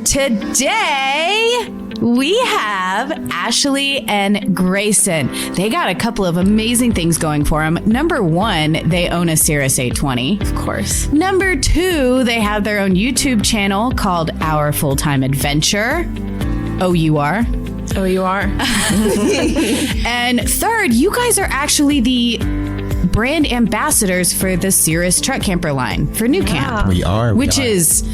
Today, we have Ashley and Grayson. They got a couple of amazing things going for them. Number one, they own a Cirrus 820. Of course. Number two, they have their own YouTube channel called OurFulltimeAdventure. OUR. OUR. And third, you guys are actually the brand ambassadors for the Cirrus truck camper line for nüCamp. We are. Which is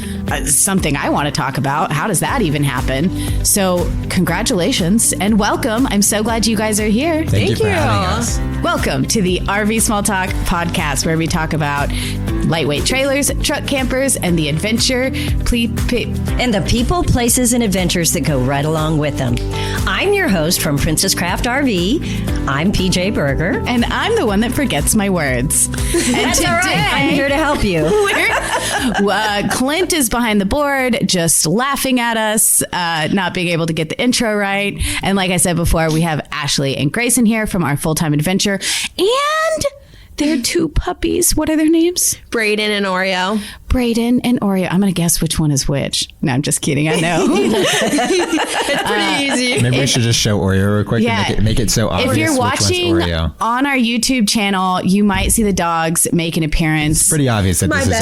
something I want to talk about. How does that even happen? So congratulations and welcome. I'm so glad you guys are here. Thank you for having us. Welcome to the RV Small Talk podcast, where we talk about lightweight trailers, truck campers, and the adventure. And the people, places, and adventures that go right along with them. I'm your host from Princess Craft RV. I'm PJ Berger. And I'm the one that forgets my words. And That's all right. I'm here to help you. Clint is behind the board, just laughing at us, not being able to get the intro right. And like I said before, we have Ashley and Grayson here from Our Full-Time Adventure. And their two puppies. What are their names? Brayden and Oreo. Brayden and Oreo. I'm going to guess which one is which. No, I'm just kidding. I know. It's pretty easy. Maybe we should just show Oreo real quick and make it so obvious. If you're which one's watching Oreo. on our YouTube channel, you might see the dogs make an appearance. It's pretty obvious that this is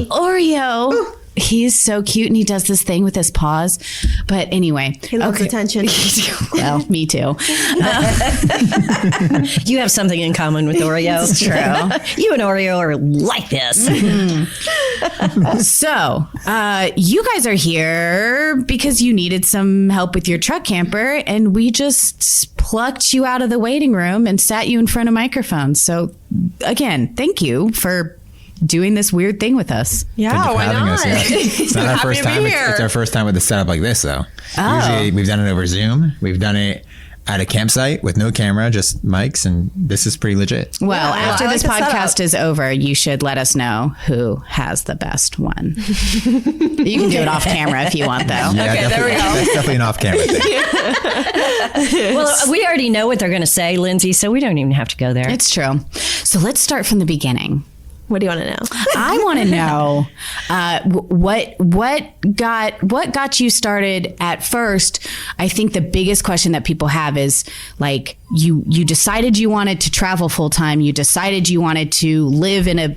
Oreo. Oreo. Ooh. He's so cute, and he does this thing with his paws. But anyway. He loves attention. Well, me too. You have something in common with Oreo. It's true. You and Oreo are like this. Mm-hmm. So, you guys are here because you needed some help with your truck camper, and we just plucked you out of the waiting room and sat you in front of microphones. So, again, thank you for doing this weird thing with us. Yeah, why not? Us, yeah. It's not our first time. It's our first time with a setup like this, though. Usually we've done it over Zoom. We've done it at a campsite with no camera, just mics, and this is pretty legit. Well, after this podcast is over, you should let us know who has the best one. You can do it off camera if you want, though. Yeah, okay, there we go. That's definitely an off camera thing. Well, we already know what they're going to say, Lindsay, so we don't even have to go there. It's true. So let's start from the beginning. What do you want to know? I want to know what got you started at first. I think the biggest question that people have is like you decided you wanted to travel full time. You decided you wanted to live in a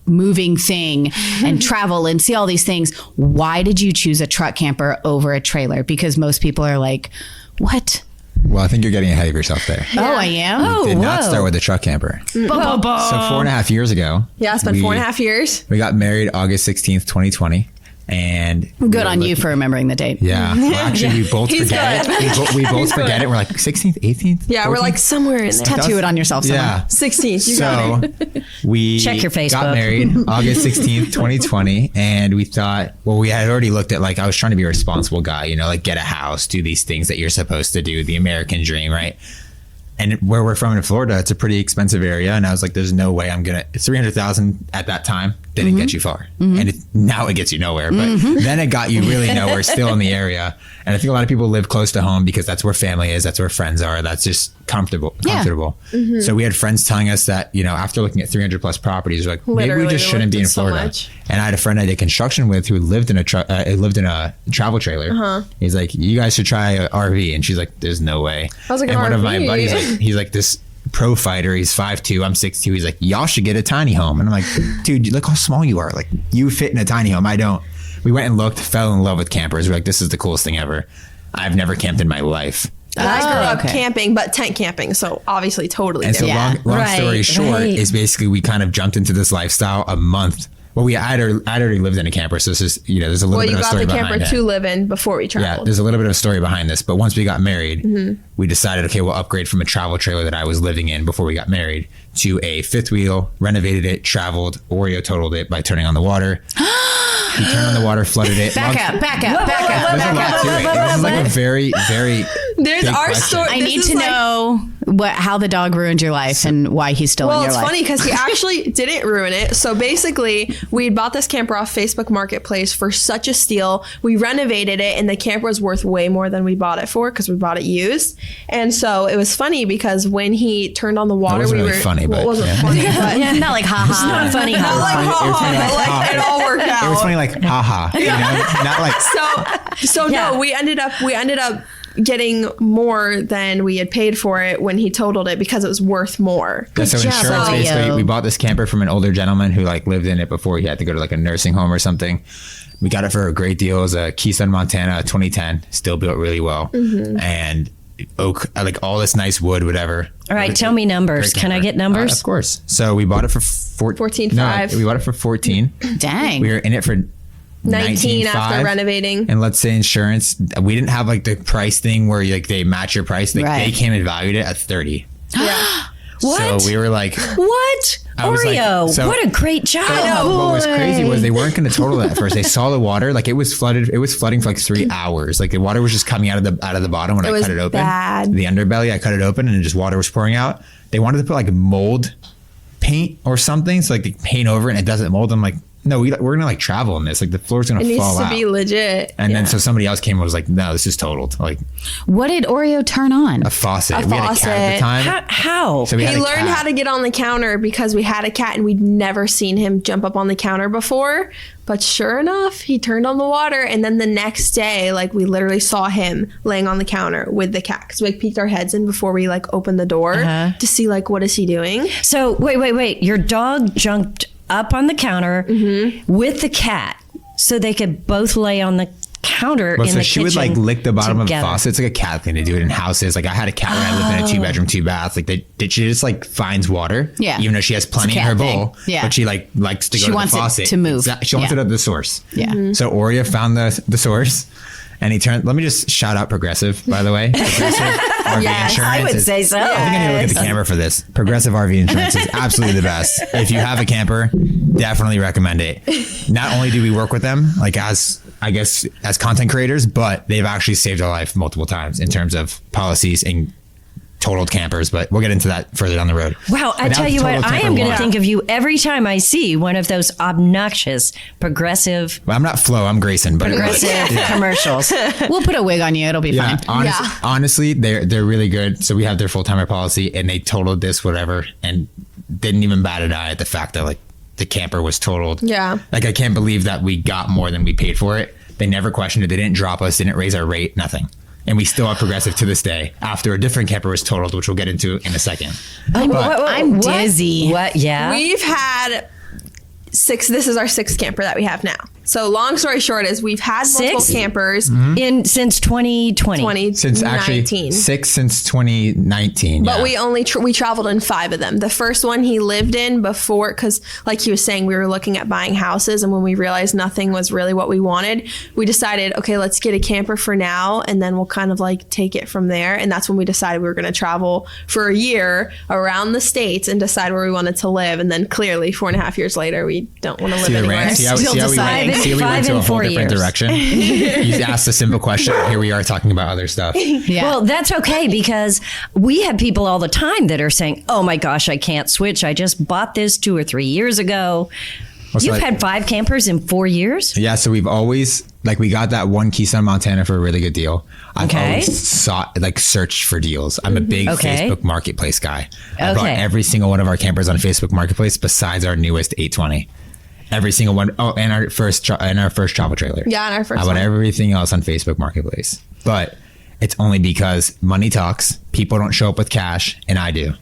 moving thing and travel and see all these things. Why did you choose a truck camper over a trailer? Because most people are like, what? Well, I think you're getting ahead of yourself there. Yeah. Oh, I am? We did not start with a truck camper. So 4.5 years ago. Yeah, it's been 4.5 years. We got married August 16th, 2020. And good on you for remembering the date. Yeah. Well, actually, we both forget it. We both forget it. We're like 16th, 18th? Yeah, 14th? We're like somewhere in there. Tattoo it on yourself somewhere. Yeah. 16th. You got it. We check your Facebook. Got married August 16th, 2020. And we thought, well, we had already looked at, like, I was trying to be a responsible guy, you know, like get a house, do these things that you're supposed to do, the American dream, right? And where we're from in Florida, it's a pretty expensive area. And I was like, there's no way I'm going to, it's $300,000 at that time. Didn't get you far. And now it gets you nowhere. But then it got you really nowhere, still in the area. And I think a lot of people live close to home because that's where family is. That's where friends are. That's just comfortable. So we had friends telling us that, you know, after looking at 300 plus properties, like maybe we just shouldn't be in Florida. And I had a friend I did construction with who lived in a travel trailer. He's like, you guys should try an RV. And she's like, there's no way. I was like, and one RV? of my buddies, he's like this pro fighter. He's 5'2", I'm 6'2". He's like, y'all should get a tiny home. And I'm like, dude, look how small you are. Like, you fit in a tiny home. I don't. We went and looked, fell in love with campers. We're like, this is the coolest thing ever. I've never camped in my life. I grew up camping, but tent camping. So obviously totally different. different. So long story short is basically we kind of jumped into this lifestyle a month. Well, I'd already lived in a camper, so this is, you know, there's a little bit of a story behind it. Well, you got the camper to live in before we traveled. Yeah, there's a little bit of a story behind this, but once we got married, we decided, okay, we'll upgrade from a travel trailer that I was living in before we got married to a fifth wheel, renovated it, traveled, Oreo totaled it by turning on the water. He turned on the water, flooded it. Back up. There's a lot to it. This is like a very, very There's our question. story. I need to know how the dog ruined your life and why he's still in your life. Well, it's funny because he actually didn't ruin it. So basically, we bought this camper off Facebook Marketplace for such a steal. We renovated it, and the camper was worth way more than we bought it for because we bought it used. And so it was funny because when he turned on the water, it wasn't really funny, but it wasn't funny, but not like ha ha. It's not funny. not like ha ha, but like it all worked out. out. It was funny, like, haha. You know? Not like, So no, we ended up getting more than we had paid for it when he totaled it because it was worth more. so insurance, basically, we bought this camper from an older gentleman who like lived in it before he had to go to like a nursing home or something. We got it for a great deal. It was a Keystone, Montana, 2010, still built really well. And oak, like all this nice wood, whatever. All right, tell me numbers. Can I get numbers? Of course. So we bought it for 14.5. No, we bought it for 14. Dang. We were in it for 19 after renovating. And let's say insurance, we didn't have like the price thing where like they match your price. Like they came and valued it at 30. Yeah. What? So we were like, what? Oreo, what a great job. What was crazy was they weren't going to total it at first. They saw the water, like it was flooded. It was flooding for like 3 hours. Like the water was just coming out of the bottom when I cut it open. Bad. The underbelly, I cut it open and just water was pouring out. They wanted to put like mold paint or something. So like they paint over it and it doesn't mold. I'm like, no, we're going to like travel in this. Like the floor's going to fall out. It needs to be legit. And then so somebody else came and was like, no, this is totaled. Like, what did Oreo turn on? a faucet. We had a cat at the time. How? So we had He a learned cat. how to get on the counter because we had a cat and we'd never seen him jump up on the counter before. But sure enough, he turned on the water. And then the next day, like we literally saw him laying on the counter with the cat. Because we like, peeked our heads in before we like opened the door to see like, what is he doing? So wait. Your dog jumped up on the counter with the cat so they could both lay on the counter Well, in so the she kitchen would like lick the bottom together. of the faucet. It's like a cat thing to do it in houses. Like I had a cat when I lived in a 2-bedroom, 2-bath. Like she just like finds water. Yeah. Even though she has plenty in cat her thing. bowl. Yeah. But she like likes to go She to the wants it faucet. to move. She wants Yeah. it at the source. Yeah. So Oreo found the source. And he turned. Let me just shout out Progressive, by the way. Progressive RV Insurance. I would say so. I think I need to look at the camera for this. Progressive RV Insurance is absolutely the best. If you have a camper, definitely recommend it. Not only do we work with them, like as content creators, but they've actually saved our life multiple times in terms of policies and totaled campers. But we'll get into that further down the road. Wow, I But tell that's you what, total I camper am going to one. think of you every time I see one of those obnoxious Progressive Well, I'm not Flo, I'm Grayson. But commercials. We'll put a wig on you. It'll be Yeah, fine. honestly, they're really good. So we have their full-timer policy, and they totaled this whatever, and didn't even bat an eye at the fact that like the camper was totaled. Yeah. Like I can't believe that we got more than we paid for it. They never questioned it. They didn't drop us. Didn't raise our rate. Nothing. And we still have Progressive to this day after a different camper was totaled, which we'll get into in a second. I'm dizzy. What? Yeah. We've had 6. This is our 6th camper that we have now. So long story short is we've had multiple 6? campers Since 2020. Since actually 2019. 6 since 2019. But yeah. we only we traveled in 5 of them. The first one he lived in before, because like he was saying, we were looking at buying houses, and when we realized nothing was really what we wanted, we decided, okay, let's get a camper for now, and then we'll kind of like take it from there. And that's when we decided we were going to travel for a year around the states and decide where we wanted to live. And then clearly 4.5 years later, we don't want to live See the anywhere. rant? See how Still we went, deciding. see how we 5 went to a and whole 4 different years. direction? You asked a simple question. Here we are talking about other stuff. Yeah. Well, that's okay because we have people all the time that are saying, oh my gosh, I can't switch. I just bought this 2 or 3 years ago. What's You've like- had 5 campers in 4 years? Yeah, so we've always we got that one Keystone, Montana for a really good deal. I've Okay. always searched for deals. I'm a big Okay. Facebook Marketplace guy. I bought Okay. every single one of our campers on Facebook Marketplace besides our newest 820. Every single one. Oh, and our first travel trailer. Yeah, and our first I bought one. everything else on Facebook Marketplace. But it's only because money talks. People don't show up with cash, and I do.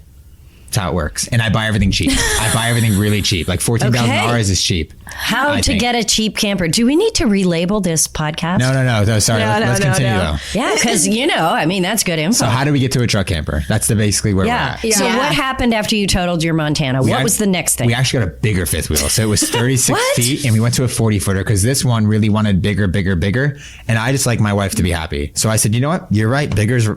That's how it works. And I buy everything cheap. I buy everything really cheap. Like $14,000 is cheap. How I to think. get a cheap camper. Do we need to relabel this podcast? No, sorry. Let's continue though. Yeah, because, that's good info. So how do we get to a truck camper? That's basically where yeah. we're at. So Yeah. what happened after you totaled your Montana? What was the next thing? We actually got a bigger fifth wheel. So it was 36 What? feet and we went to a 40-footer because this one really wanted bigger. And I just like my wife to be happy. So I said, you know what? You're right. Bigger's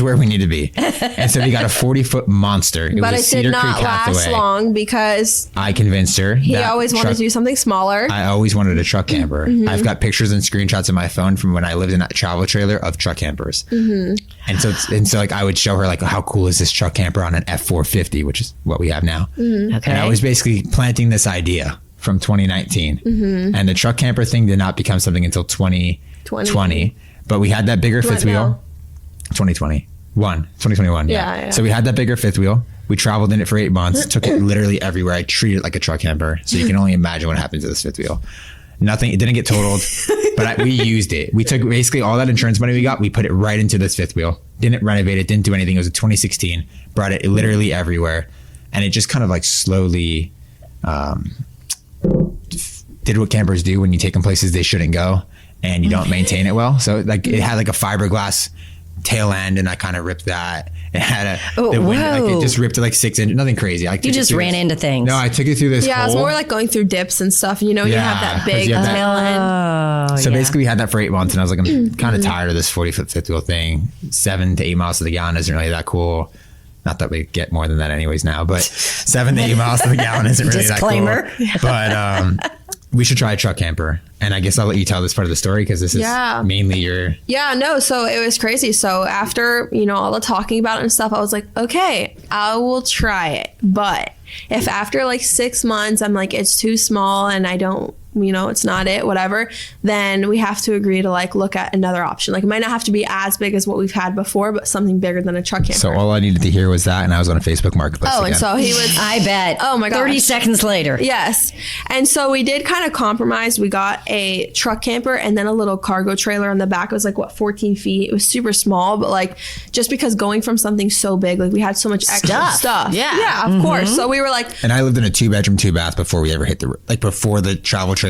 where we need to be. And so we got a 40-foot monster. But was it Cedar did not Creek last Hathaway. long because I convinced her. he always wanted to do something smaller. I always wanted a truck camper. I've got pictures and screenshots on my phone from when I lived in that travel trailer of truck campers. And so I would show her like, how cool is this truck camper on an F450, which is what we have now. Okay. And I was basically planting this idea from 2019. And the truck camper thing did not become something until 2020. But we had that bigger fifth wheel. 2021. Yeah. So we had that bigger fifth wheel. We traveled in it for 8 months, took it literally everywhere. I treated it like a truck camper. So you can only imagine what happened to this fifth wheel. Nothing. It didn't get totaled, but we used it. We took basically all that insurance money we got. We put it right into this fifth wheel. Didn't renovate it. Didn't do anything. It was a 2016. Brought it literally everywhere, and it just kind of like slowly did what campers do when you take them places they shouldn't go, and you don't maintain it well. So like it had like a fiberglass tail end, and I kind of ripped that. It had it just ripped it like 6 inches. Nothing crazy. You just ran into things. No, I took it through this. Yeah, hole. it's more like going through dips and stuff. You have that big tail end. So basically, we had that for 8 months, and I was like, I'm kind of tired of this 40-foot fifth wheel thing. 7 to 8 miles to the gallon isn't really that cool. Not that we get more than that anyways now, but 7 to 8 miles to the gallon isn't really Disclaimer. that cool. But we should try a truck camper. And I guess I'll let you tell this part of the story because this is mainly your... Yeah, no, so it was crazy. So after, all the talking about it and stuff, I was like, okay, I will try it. But if after like 6 months, I'm like, it's too small and I don't, it's not it, whatever, then we have to agree to like look at another option. Like it might not have to be as big as what we've had before, but something bigger than a truck camper. So all I needed to hear was that, and I was on a Facebook Marketplace again. And so he was... I bet. Oh my God. 30 seconds later. Yes. And so we did kind of compromise. We got a truck camper and then a little cargo trailer on the back. It was like 14 feet. It was super small, but like just because going from something so big, like we had so much extra stuff. Yeah, of course. So we were like... And I lived in a 2-bedroom, 2-bath before we ever hit before the travel trailer.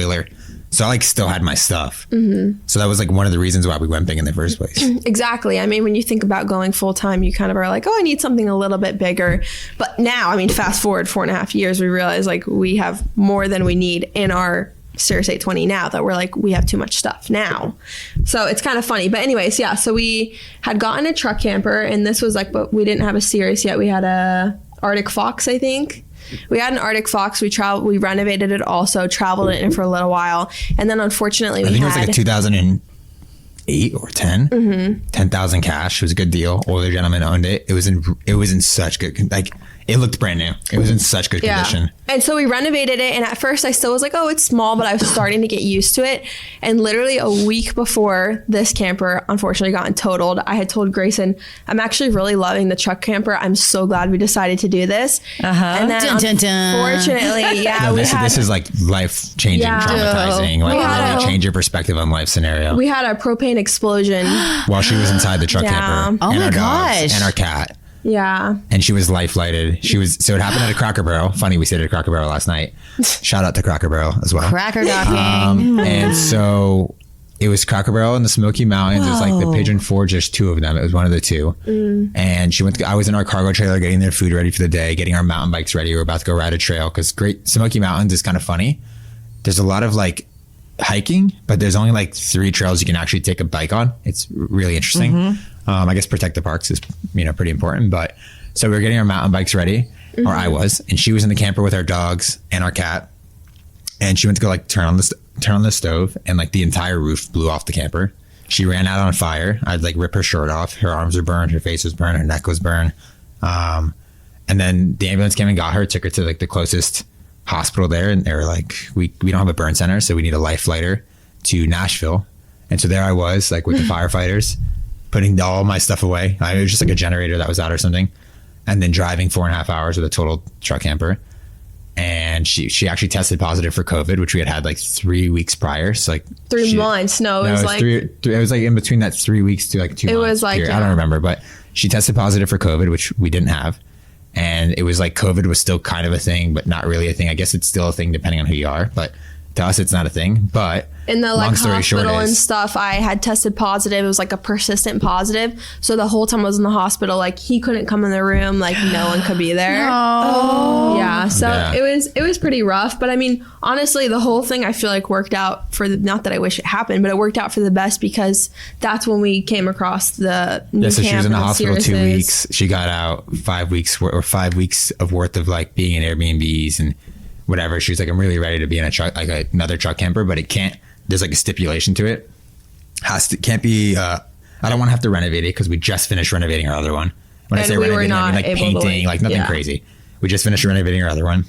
So I like still had my stuff. So that was like one of the reasons why we went big in the first place. Exactly. I mean, when you think about going full time, you kind of are like, oh, I need something a little bit bigger. But now, I mean, fast forward 4.5 years, we realize like we have more than we need in our Cirrus 820 now, that we're like, we have too much stuff now. So it's kind of funny. But anyways, yeah. So we had gotten a truck camper, and this was like, but we didn't have a Cirrus yet. We had a Arctic Fox, I think. We had an Arctic Fox. We renovated it also, traveled it in for a little while. And then unfortunately I think it was like a 2008 or 10. 10,000 cash. It was a good deal. Older gentleman owned it. It was in such good, like it looked brand new. It was in such good condition. And so we renovated it. And at first I still was like, oh, it's small, but I was starting to get used to it. And literally a week before this camper unfortunately got totaled, I had told Grayson, I'm actually really loving the truck camper. I'm so glad we decided to do this. And then unfortunately, this is like life-changing, traumatizing. Like really change your perspective on life scenario. We had a propane explosion while she was inside the truck camper. Oh and my our gosh. dogs and our cat. Yeah. And she was life lighted. So it happened at a Cracker Barrel. Funny, we stayed at a Cracker Barrel last night. Shout out to Cracker Barrel as well. Cracker docking. And so it was Cracker Barrel in the Smoky Mountains. Whoa. It was like the Pigeon Forge. There's 2 of them. It was one of the 2. And I was in our cargo trailer getting their food ready for the day, getting our mountain bikes ready. We were about to go ride a trail because Great Smoky Mountains is kind of funny. There's a lot of like hiking, but there's only like 3 trails you can actually take a bike on. It's really interesting. I guess protect the parks is, pretty important. But so we were getting our mountain bikes ready, or I was, and she was in the camper with our dogs and our cat. And she went to go like turn on the stove, and like the entire roof blew off the camper. She ran out on fire. I'd like rip her shirt off. Her arms were burned. Her face was burned. Her neck was burned. And then the ambulance came and got her, took her to like the closest hospital there. And they were like, we don't have a burn center, so we need a life flighter to Nashville. And so there I was like with the firefighters, putting all my stuff away. It was just like a generator that was out or something. And then driving 4.5 hours with a total truck camper. And she actually tested positive for COVID, which we had like 3 weeks prior. So like 3 months. No, it was like it was like in between that 3 weeks to like 2 months. It was like, I don't remember, but she tested positive for COVID, which we didn't have. And it was like COVID was still kind of a thing, but not really a thing. I guess it's still a thing depending on who you are, but to us, it's not a thing. But in the like hospital and stuff, I had tested positive. It was like a persistent positive. So the whole time I was in the hospital, like he couldn't come in the room, like no one could be there. Yeah. So it was pretty rough. But I mean, honestly, the whole thing I feel like worked out for not that I wish it happened, but it worked out for the best because that's when we came across the nüCamp. So she was in the hospital 2 weeks. She got out 5 weeks or 5 weeks of worth of like being in Airbnbs and whatever. She was like, I'm really ready to be in a truck, like another truck camper, but it can't. There's like a stipulation to it. Can't be. I don't want to have to renovate it because we just finished renovating our other one. When I say renovating, I mean like painting, like nothing crazy. We just finished renovating our other one,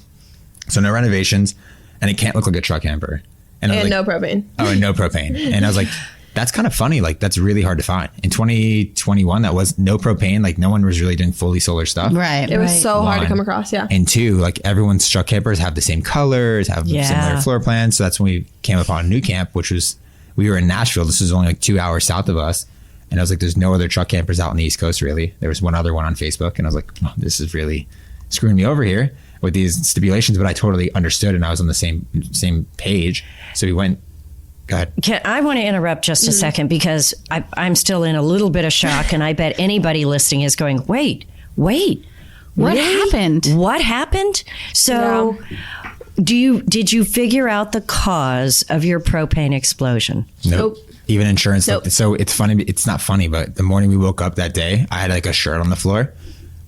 so no renovations, and it can't look like a truck camper. And no propane. Oh, and no propane. And I was like, that's kind of funny. Like that's really hard to find. In 2021, that was no propane. Like no one was really doing fully solar stuff. Right. It was so hard to One. come across. Yeah. And two, like everyone's truck campers have the same colors, have similar floor plans. So that's when we came upon nüCamp, which was, we were in Nashville. This was only like 2 hours south of us. And I was like, there's no other truck campers out on the East Coast, really. There was one other one on Facebook. And I was like, oh, this is really screwing me over here with these stipulations. But I totally understood and I was on the same page. So we went. Go ahead. I want to interrupt just a second because I'm still in a little bit of shock, and I bet anybody listening is going, wait, what happened? What happened? So, did you figure out the cause of your propane explosion? Nope. Even insurance. Nope. So it's funny. It's not funny, but the morning we woke up that day, I had like a shirt on the floor,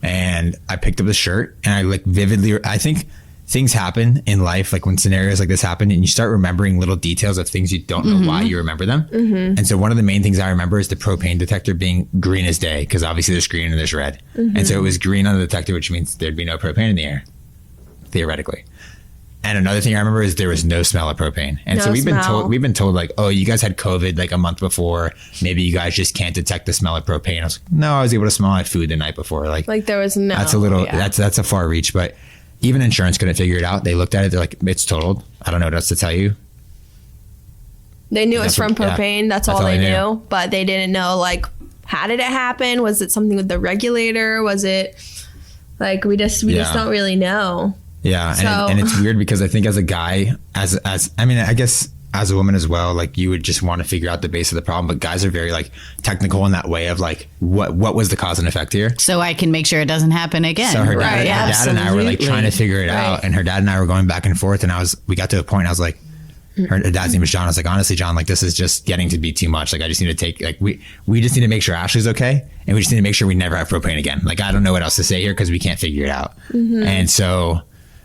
and I picked up the shirt, and I like vividly. I think things happen in life, like when scenarios like this happen, and you start remembering little details of things you don't know why you remember them. And so one of the main things I remember is the propane detector being green as day, because obviously there's green and there's red. And so it was green on the detector, which means there'd be no propane in the air, theoretically. And another thing I remember is there was no smell of propane. And so we've been told like, oh, you guys had COVID like a month before. Maybe you guys just can't detect the smell of propane. I was like, no, I was able to smell my food the night before. Like there was no. That's a little. That's a far reach, but. Even insurance couldn't figure it out. They looked at it. They're like, it's totaled. I don't know what else to tell you. They knew it was from propane. That's all they knew. But they didn't know, like, how did it happen? Was it something with the regulator? Was it, like, we just don't really know. Yeah. So. And it's weird because I think as a guy, I guess as a woman as well, like you would just want to figure out the base of the problem. But guys are very like technical in that way of like, what was the cause and effect here? So I can make sure it doesn't happen again. So her dad and I were like trying to figure it out. And her dad and I were going back and forth. And we got to a point, I was like, her dad's name is John. I was like, honestly, John, like this is just getting to be too much. Like I just need to take, like we just need to make sure Ashley's okay. And we just need to make sure we never have propane again. Like, I don't know what else to say here because we can't figure it out. And so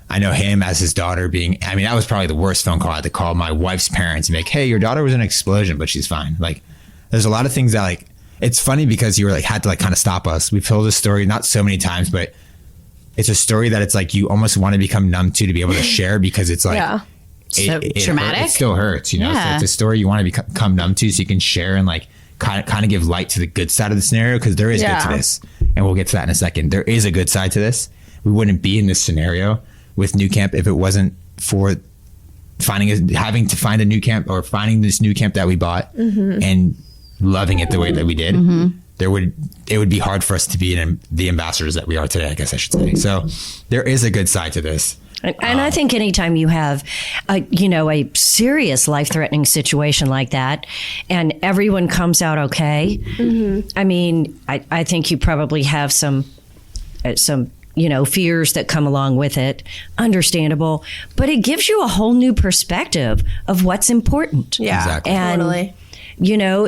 I know him as his daughter that was probably the worst phone call. I had to call my wife's parents and be like, hey, your daughter was in an explosion, but she's fine. Like, there's a lot of things that like, it's funny because you were like, had to like kind of stop us. We've told this story not so many times, but it's a story that it's like, you almost want to become numb to be able to share because it's like, it traumatic. It still hurts, you know? So it's a story you want to become numb to so you can share and like kind of give light to the good side of the scenario because there is good to this. And we'll get to that in a second. There is a good side to this. We wouldn't be in this scenario with nüCamp if it wasn't for having to find a nüCamp or finding this nüCamp that we bought and loving it the way that we did. It would be hard for us to be the ambassadors that we are today, I guess I should say. So there is a good side to this. And I think anytime you have a serious life-threatening situation like that and everyone comes out okay, I mean, I think you probably have some fears that come along with it. Understandable. But it gives you a whole new perspective of what's important. Yeah, exactly. And, totally.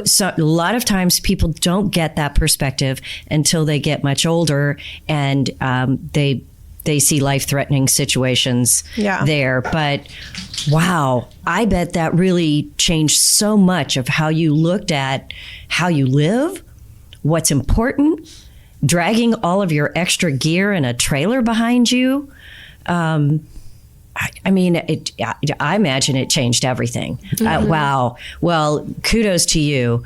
So a lot of times people don't get that perspective until they get much older and they see life-threatening situations there. But wow, I bet that really changed so much of how you looked at how you live, what's important, dragging all of your extra gear in a trailer behind you. I imagine it changed everything. Wow. Well, kudos to you.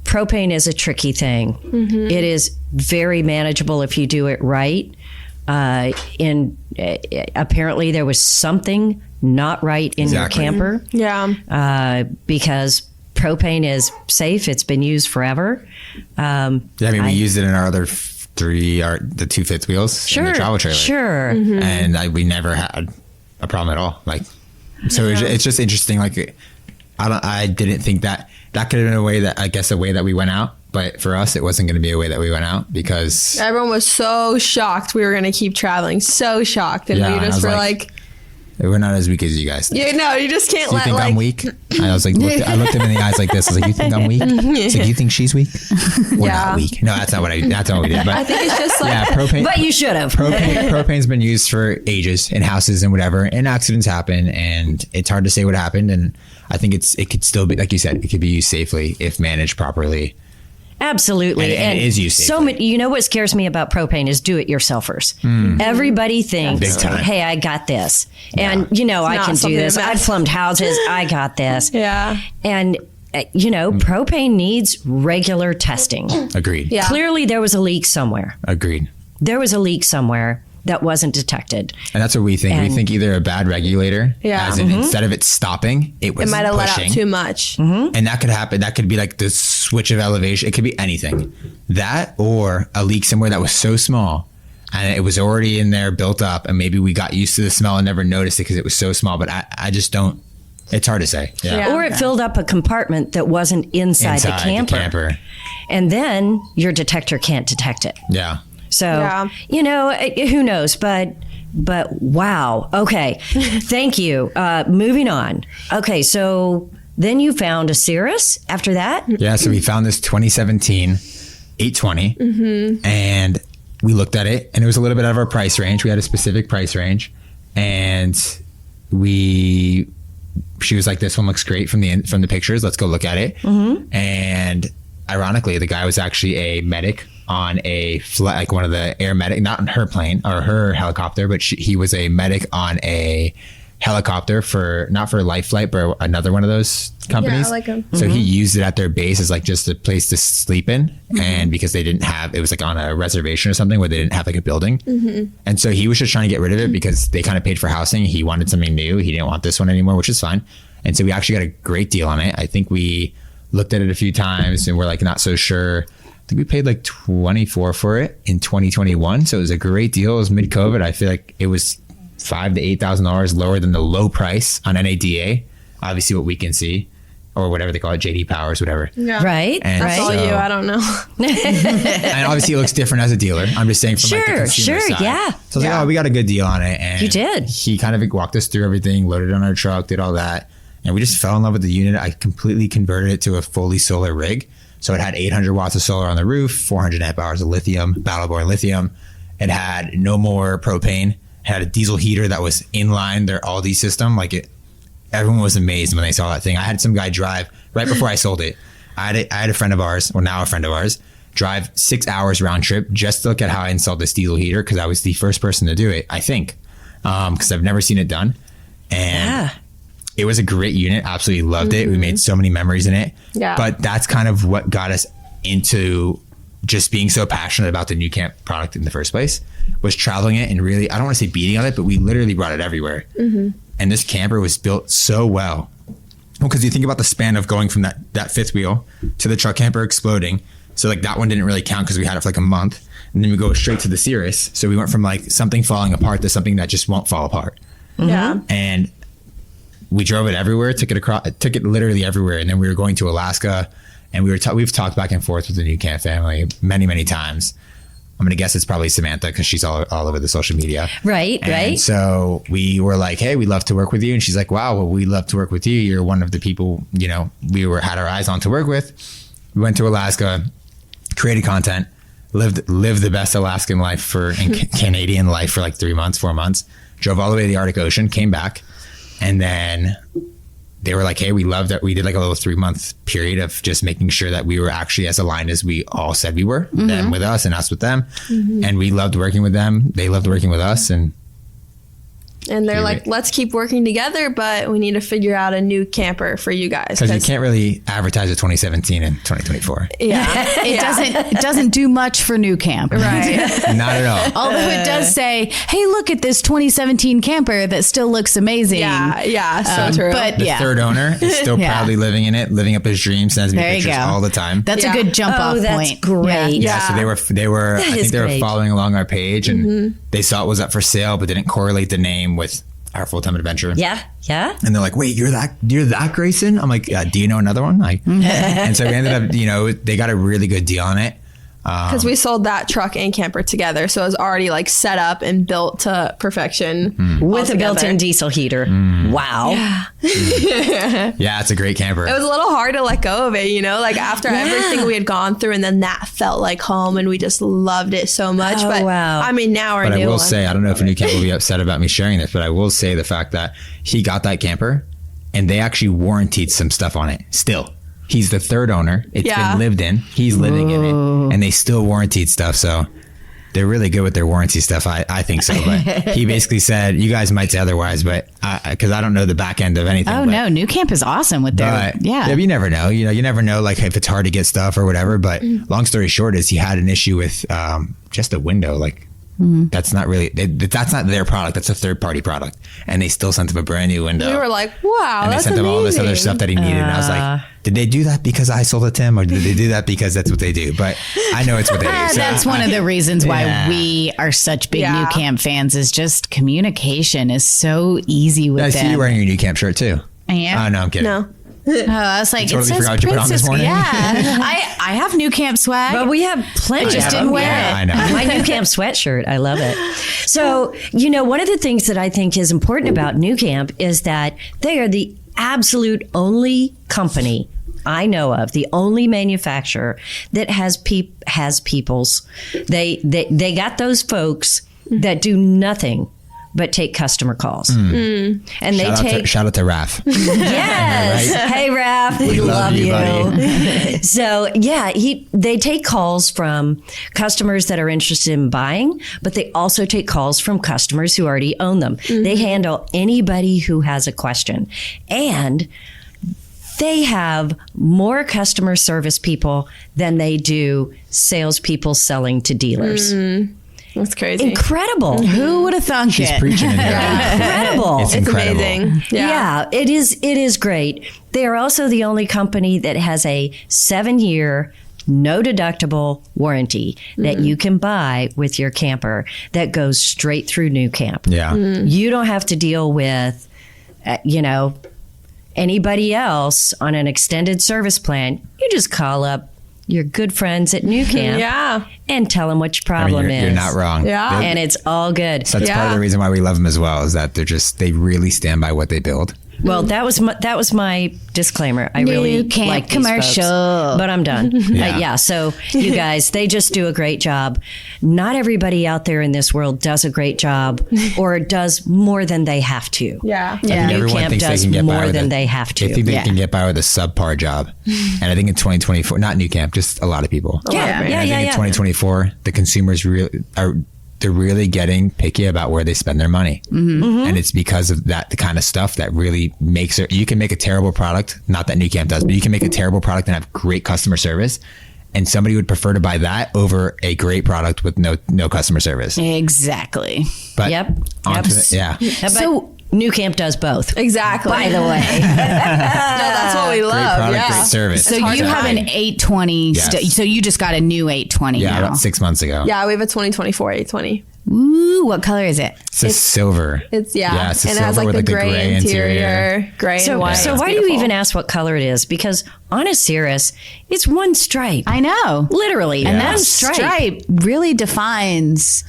Propane is a tricky thing. It is very manageable if you do it right. Apparently there was something not right in your camper. Yeah. Because propane is safe. It's been used forever. We used it in our other the two fifth wheels in the travel trailer. Sure. And we never had a problem at all. Like, so it's just interesting. Like, I didn't think that could have been a way that we went out. But for us, it wasn't going to be a way that we went out because everyone was so shocked we were going to keep traveling. So shocked. And we just were like, we're not as weak as you guys think. Yeah, no, you just can't You think I'm weak? I was like, I looked him in the eyes like this. I was like, you think I'm weak? He's like, you think she's weak? We're not weak. No, that's not what we did. But I think it's just like, propane. But you should have. Propane's been used for ages in houses and whatever, and accidents happen, and it's hard to say what happened. And I think it could still be, like you said, it could be used safely if managed properly. Absolutely. And it is used safely. So many, what scares me about propane is do-it-yourselfers. Everybody thinks, hey, I got this. And, I can do this. I've plumbed houses. I got this. Yeah. And propane needs regular testing. Agreed. Yeah. Clearly, there was a leak somewhere. Agreed. There was a leak somewhere that wasn't detected. And that's what we think. We think either a bad regulator, as in instead of it stopping, it might have let out too much. And that could happen. That could be like the switch of elevation. It could be anything. That or a leak somewhere that was so small and it was already in there built up, and maybe we got used to the smell and never noticed it because it was so small. But I just don't. It's hard to say. Yeah. Or it filled up a compartment that wasn't inside the camper. And then your detector can't detect it. Yeah. So, who knows? But wow. Okay. Thank you. Moving on. Okay. So then you found a Cirrus after that? Yeah. So we found this 2017 820 and we looked at it, and it was a little bit out of our price range. We had a specific price range, and she was like, this one looks great from the pictures. Let's go look at it. And ironically, the guy was actually a medic on a flight, like one of the air medic, not on her plane or her helicopter, but he was a medic on a helicopter not for a life flight, but another one of those companies. Yeah, I like him. So he used it at their base as like just a place to sleep in. And because they didn't have, it was like on a reservation or something where they didn't have like a building. And so he was just trying to get rid of it because they kind of paid for housing. He wanted something new. He didn't want this one anymore, which is fine. And so we actually got a great deal on it. I think we looked at it a few times and we're like not so sure. I think we paid like $24 for it in 2021. So it was a great deal. It was mid-COVID. I feel like it was $5,000 to $8,000 lower than the low price on NADA. Obviously what we can see, or whatever they call it, JD Powers, whatever. Yeah. Right. And That's all you. I don't know. and obviously it looks different as a dealer. I'm just saying from like the consumer side. Yeah. So I was like, we got a good deal on it. And you did. He kind of walked us through everything, loaded it on our truck, did all that. And we just fell in love with the unit. I completely converted it to a fully solar rig. So it had 800 watts of solar on the roof, 400 amp hours of lithium, battle-born lithium. It had no more propane. It had a diesel heater that was inline their Aldi system. Everyone was amazed when they saw that thing. I had some guy drive right before I sold it. I had a friend of ours, or now a friend of ours, drive 6 hours round trip just to look at how I installed this diesel heater because I was the first person to do it, I think, because I've never seen it done. And it was a great unit. Absolutely loved it. We made so many memories in it. Yeah. But that's kind of what got us into just being so passionate about the nüCamp product in the first place, was traveling it and really, I don't want to say beating on it, but we literally brought it everywhere. And this camper was built so well. Because you think about the span of going from that fifth wheel to the truck camper exploding. So like that one didn't really count because we had it for like a month. And then we go straight to the Cirrus. So we went from like something falling apart to something that just won't fall apart. Yeah. And we drove it everywhere, took it literally everywhere. And then we were going to Alaska, and we've talked back and forth with the nüCamp family many, many times. I'm going to guess it's probably Samantha because she's all over the social media. Right. So we were like, hey, we'd love to work with you. And she's like, wow, well, we'd love to work with you. You're one of the people, we had our eyes on to work with. We went to Alaska, created content, lived the best Alaskan life and Canadian life for like 4 months, drove all the way to the Arctic Ocean, came back. And then they were like, hey, we loved that. We did like a little 3-month period of just making sure that we were actually as aligned as we all said we were, them with us and us with them. And we loved working with them. They loved working with us. And they're like, let's keep working together, but we need to figure out a new camper for you guys. Because you can't really advertise a 2017 and 2024. Yeah. It doesn't do much for nüCamp. Right. Not at all. Although it does say, hey, look at this 2017 camper that still looks amazing. Yeah. So true. But The third owner is still proudly living in it, living up his dreams, sends me pictures all the time. That's a good jump off that's point. great. Yeah. So they were I think they were great. following along our page, and they saw it was up for sale, but didn't correlate the name with Our Full-Time Adventure. Yeah. And they're like, wait, you're that Grayson? I'm like, do you know another one? And so we ended up, they got a really good deal on it. Because we sold that truck and camper together. So it was already like set up and built to perfection. with a built-in diesel heater. Wow. Yeah, it's a great camper. It was a little hard to let go of it, like after everything we had gone through, and then that felt like home, and we just loved it so much. Oh, but wow. I mean, now our But new I will one. say, I don't know if nüCamp will be upset about me sharing this, but I will say the fact that he got that camper and they actually warranted some stuff on it still. He's the third owner. It's been lived in. He's living in it. And they still warranted stuff. So They're really good with their warranty stuff. I think so. But he basically said, you guys might say otherwise, but because I don't know the back end of anything. Oh, no. nüCamp is awesome with their, yeah, you never know. You never know, like if it's hard to get stuff or whatever. But long story short is he had an issue with just a window. Like that's not really, that's not their product. That's a third party product. And they still sent him a brand new window. We were like, wow, and that's they sent him all this other amazing. stuff that he needed. And I was like, did they do that because I sold it to him, or did they do that because that's what they do? But I know it's what they do. So that's one of the reasons why we are such big nüCamp fans, is just communication is so easy with I them. see you wearing your nüCamp shirt too. I am? Oh, no, I'm kidding. No. Oh, I was like, totally it says forgot what you put on this Princess. morning. Yeah, I have nüCamp swag. But we have plenty. I just of didn't them. wear Yeah. it. I know. My nüCamp sweatshirt. I love it. So, one of the things that I think is important about nüCamp is that they are the absolute only company I know of, the only manufacturer that has peoples. They got those folks that do nothing but take customer calls. And Shout out to Raph. Yes. Right? Hey, Raph. We love you. buddy. So, yeah, they take calls from customers that are interested in buying, but they also take calls from customers who already own them. They handle anybody who has a question. And they have more customer service people than they do salespeople selling to dealers. That's crazy. Incredible. Who would have thunk She's it? preaching in here. Incredible. It's It's incredible. amazing. Yeah, it is great. They are also the only company that has a 7-year, no deductible warranty that you can buy with your camper that goes straight through nüCamp. Yeah. You don't have to deal with, anybody else on an extended service plan. You just call up your good friends at nüCamp Yeah. and tell them what your I mean, problem is. you're not wrong. Yeah. And it's all good. So that's part of the reason why we love them as well, is that they really stand by what they build. Well, that was my disclaimer. I really nüCamp like these commercial. folks. But I'm done. Yeah. So you guys, they just do a great job. Not everybody out there in this world does a great job or does more than they have to. Yeah. I think everyone nüCamp thinks they does can get by more with than it. they have to. They think they can get by with a subpar job. And I think in 2024, not nüCamp, just a lot of people. Yeah, And yeah, I think yeah, in yeah. 2024, the consumers they're really getting picky about where they spend their money. And it's because of that, the kind of stuff that really makes it. You can make a terrible product, not that nüCamp does, but you can make a terrible product and have great customer service. And somebody would prefer to buy that over a great product with no customer service. Exactly. But Yep. onto the- yeah. So nüCamp does both. Exactly. By the way. No, that's what we Great love. product, Yeah. great service. So hard you to have an find. 820. Yes. So you just got a new 820 Yeah, now. about 6 months ago. Yeah, we have a 2024 820. Ooh, what color is it? It's a silver. It's it's a and it silver has like with the like gray, the gray interior, gray So, and white. so It's why do you beautiful. even ask what color it is? Because on a Cirrus, it's one stripe. I know. Literally, And one that stripe really defines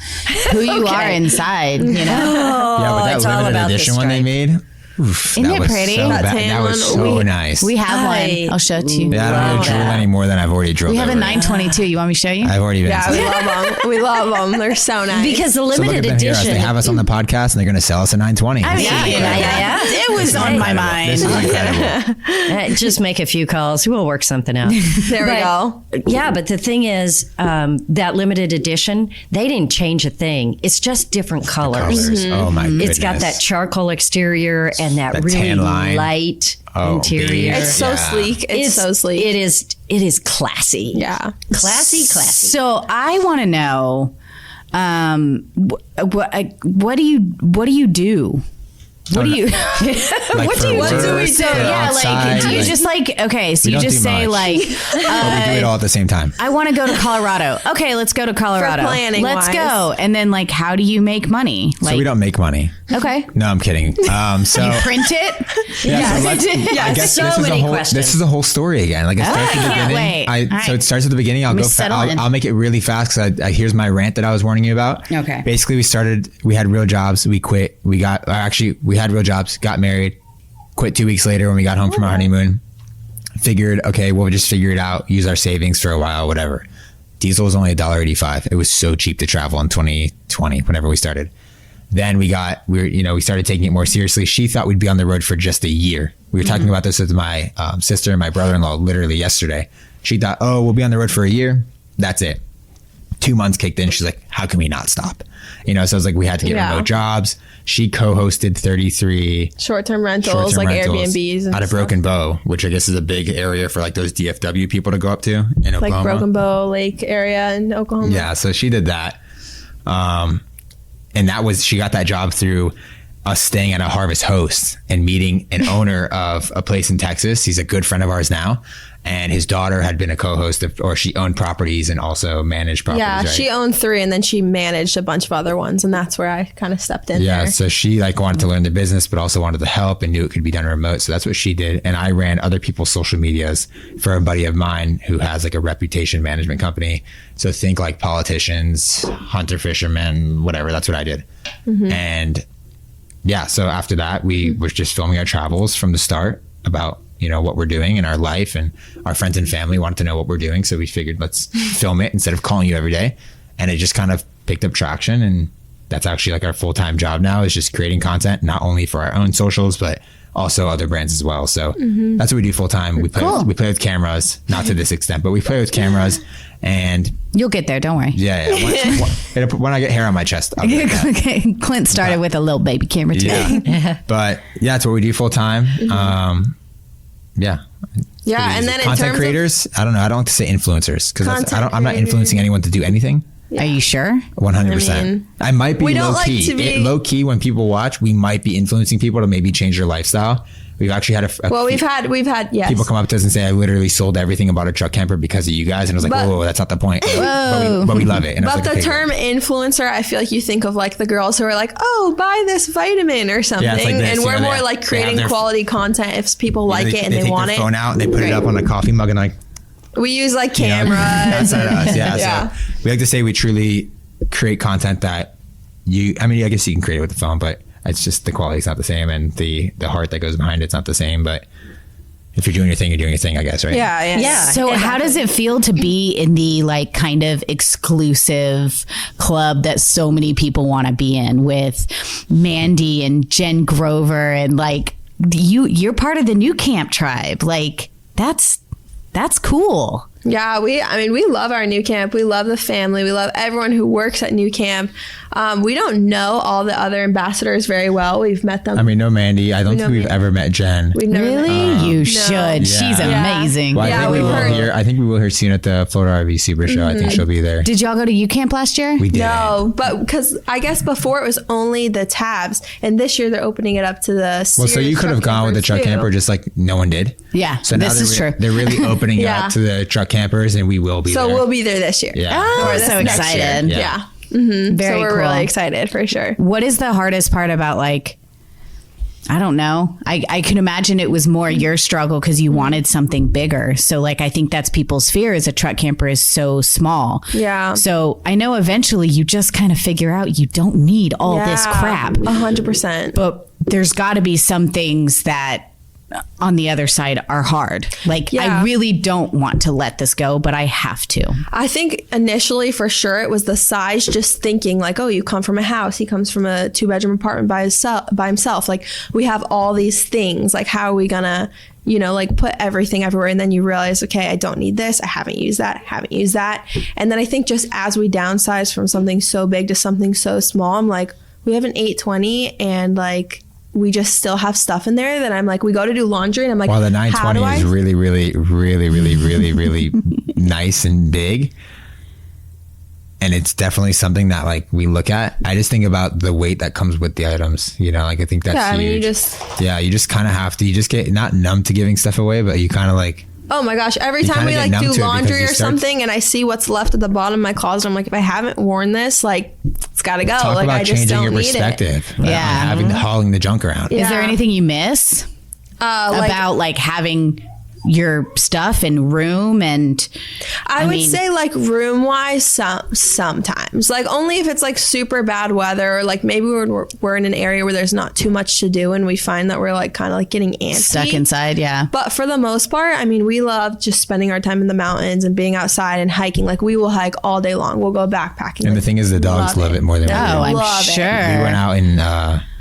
who you are inside, you know? Yeah, but it's that all limited about the edition one they stripe. made. Oof, Isn't that it was pretty? So That bad. tan That was one, so nice. We have Hi. one. I'll show it to you. Yeah, I don't need to drill any more than I've already drilled. We have a over. 922. You want me to show you? I've already been. Yeah, we love them. We love them. They're so nice. Because the So look limited at them here. edition. They have us on the podcast, and they're going to sell us a 920. Yeah. It was on my mind. This is incredible. Just make a few calls. We'll work something out. there we go. Yeah, but the thing is, that limited edition, they didn't change a thing. It's just different colors. Colors. Oh my goodness. It's got that charcoal exterior and that That really tan line. light Oh, interior. beige. It's so Yeah. sleek. It's so sleek. It is classy. Yeah. Classy. So I want to know, what do you do? What do you? Like what for do you work, do? for Yeah, outside, like do you like- just like okay? So We you don't just do say much. like, But we do it all at the same time. I want to go to Colorado. Okay, let's go to Colorado. planning Let's wise. go. And then like, how do you make money? Like, So we don't make money. okay, No, I'm kidding. So print it. yeah, so let's- I guess so this is many a whole. questions. This is a whole story again. Like it starts at the I can't beginning. wait. All right. So it starts at the beginning. I'll me go. settle in. I'll make it really fast because here's my rant that I was warning you about. Okay. Basically, we had real jobs. We quit. We had real jobs. Got married. Quit 2 weeks later when we got home from our honeymoon. Figured, okay, we'll just figure it out. Use our savings for a while, whatever. Diesel was only $1.85. It was so cheap to travel in 2020, whenever we started. Then we started taking it more seriously. She thought we'd be on the road for just a year. We were talking about this with my sister and my brother-in-law literally yesterday. She thought, oh, we'll be on the road for a year. That's it. 2 months kicked in. She's like, how can we not stop? You know, so it's like we had to get remote jobs. She co-hosted 33 short-term rentals, like Airbnbs and out of stuff. Broken Bow, which I guess is a big area for like those DFW people to go up to in Oklahoma. Like Broken Bow Lake area in Oklahoma. Yeah, so she did that. And that was, she got that job through us staying at a Harvest Host and meeting an owner of a place in Texas. He's a good friend of ours now. And his daughter had been a co-host or she owned properties and also managed properties. Yeah, right? she owned 3 and then she managed a bunch of other ones. And that's where I kind of stepped in. Yeah, there. so she like wanted to learn the business, but also wanted to help and knew it could be done remote. So that's what she did. And I ran other people's social medias for a buddy of mine who has like a reputation management company. So think like politicians, hunter, fishermen, whatever. That's what I did. And yeah, so after that, we were just filming our travels from the start about, you know, what we're doing in our life, and our friends and family wanted to know what we're doing. So we figured let's film it instead of calling you every day. And it just kind of picked up traction. And that's actually like our full-time job now, is just creating content, not only for our own socials, but also other brands as well. So that's what we do full time. We play with cameras, not to this extent, but we play with cameras, and You'll get there. Don't worry. yeah. When I get hair on my chest, I'll get that. Okay. Clint started with a little baby camera too. Yeah. But yeah, that's what we do full time. Yeah. Yeah, and then in content terms creators, I don't know. I don't like to say influencers because I'm not influencing anyone to do anything. Are you sure? 100%. I might be we don't low like key. to be- Low key, when people watch, we might be influencing people to maybe change their lifestyle. We've actually had we've had yes. people come up to us and say, I literally sold everything about a truck camper because of you guys. And I was like, whoa, that's not the point. But we love it. And I was But like, the okay, term influencer, I feel like you think of like the girls who are like, oh, buy this vitamin or something. Yeah, it's like this, and we're you know, more they- like they creating have their- quality content if people like it and they take want their it. phone out and they put it up on a coffee mug and like, We use like you know, cameras. that's not us. Yeah. Yeah. So we like to say we truly create content that I guess you can create it with the phone, but it's just the quality's not the same, and the heart that goes behind it's not the same. But if you're doing your thing, you're doing your thing, I guess, right? Yeah. So how does it feel to be in the like kind of exclusive club that so many people want to be in, with Mandy and Jen Grover, and like you're part of the nüCamp tribe? Like that's cool. Yeah, we love our nüCamp. We love the family. We love everyone who works at nüCamp. We don't know all the other ambassadors very well. We've met them. I mean, no Mandy. I don't think we've ever met Jen. We've never met Really? You should. Yeah. She's amazing. Well, Yeah, I think we we've will heard. hear. I think we will hear soon at the Florida RV Super Show. I think she'll be there. Did y'all go to nüCamp last year? We did. No, but because I guess before it was only the tabs, and this year they're opening it up to the. Well, so you could have gone with the truck camper, just like no one did. Yeah, So now this is true. They're really opening it Yeah. up to the truck campers, and we will be So there. we'll be there this year. Yeah. Oh, Or this so next excited. year. Yeah. Yeah. Very so we're cool. really excited for sure. What is the hardest part about, like, I don't know. I can imagine it was more your struggle because you wanted something bigger. So like, I think that's people's fear, is a truck camper is so small. Yeah. So I know eventually you just kind of figure out you don't need all this crap. 100%. But there's got to be some things that on the other side are hard. Like, Yeah. I really don't want to let this go, but I have to. I think initially for sure it was the size, just thinking like, oh, you come from a house. He comes from a 2-bedroom apartment by himself. Like, we have all these things. Like, how are we gonna, like put everything everywhere? And then you realize, okay, I don't need this. I haven't used that. And then I think just as we downsize from something so big to something so small, I'm like, we have an 820 and like, we just still have stuff in there that I'm like, we go to do laundry and I'm like, While the 920 is really, really, really, really, really, really nice and big. And it's definitely something that like we look at. I just think about the weight that comes with the items, like I think that's huge. I mean, you just kind of have to, you just get not numb to giving stuff away, but you kind of like, oh my gosh, every time kinda we get like numb do to it laundry because you or start- something and I see what's left at the bottom of my closet, I'm like, if I haven't worn this, like, it's gotta go. talk Like, about I just changing don't your need it. perspective. Yeah. On hauling the junk around. Yeah. Is there anything you miss about like having your stuff and room? And I would say like room wise, sometimes, like only if it's like super bad weather, or like maybe we're in an area where there's not too much to do and we find that we're like kind of like getting antsy. stuck inside. Yeah. But for the most part, I mean, we love just spending our time in the mountains and being outside and hiking. Like, we will hike all day long. We'll go backpacking. And the thing is, the dogs love it more than we do. Oh, I'm Love it. sure. We went out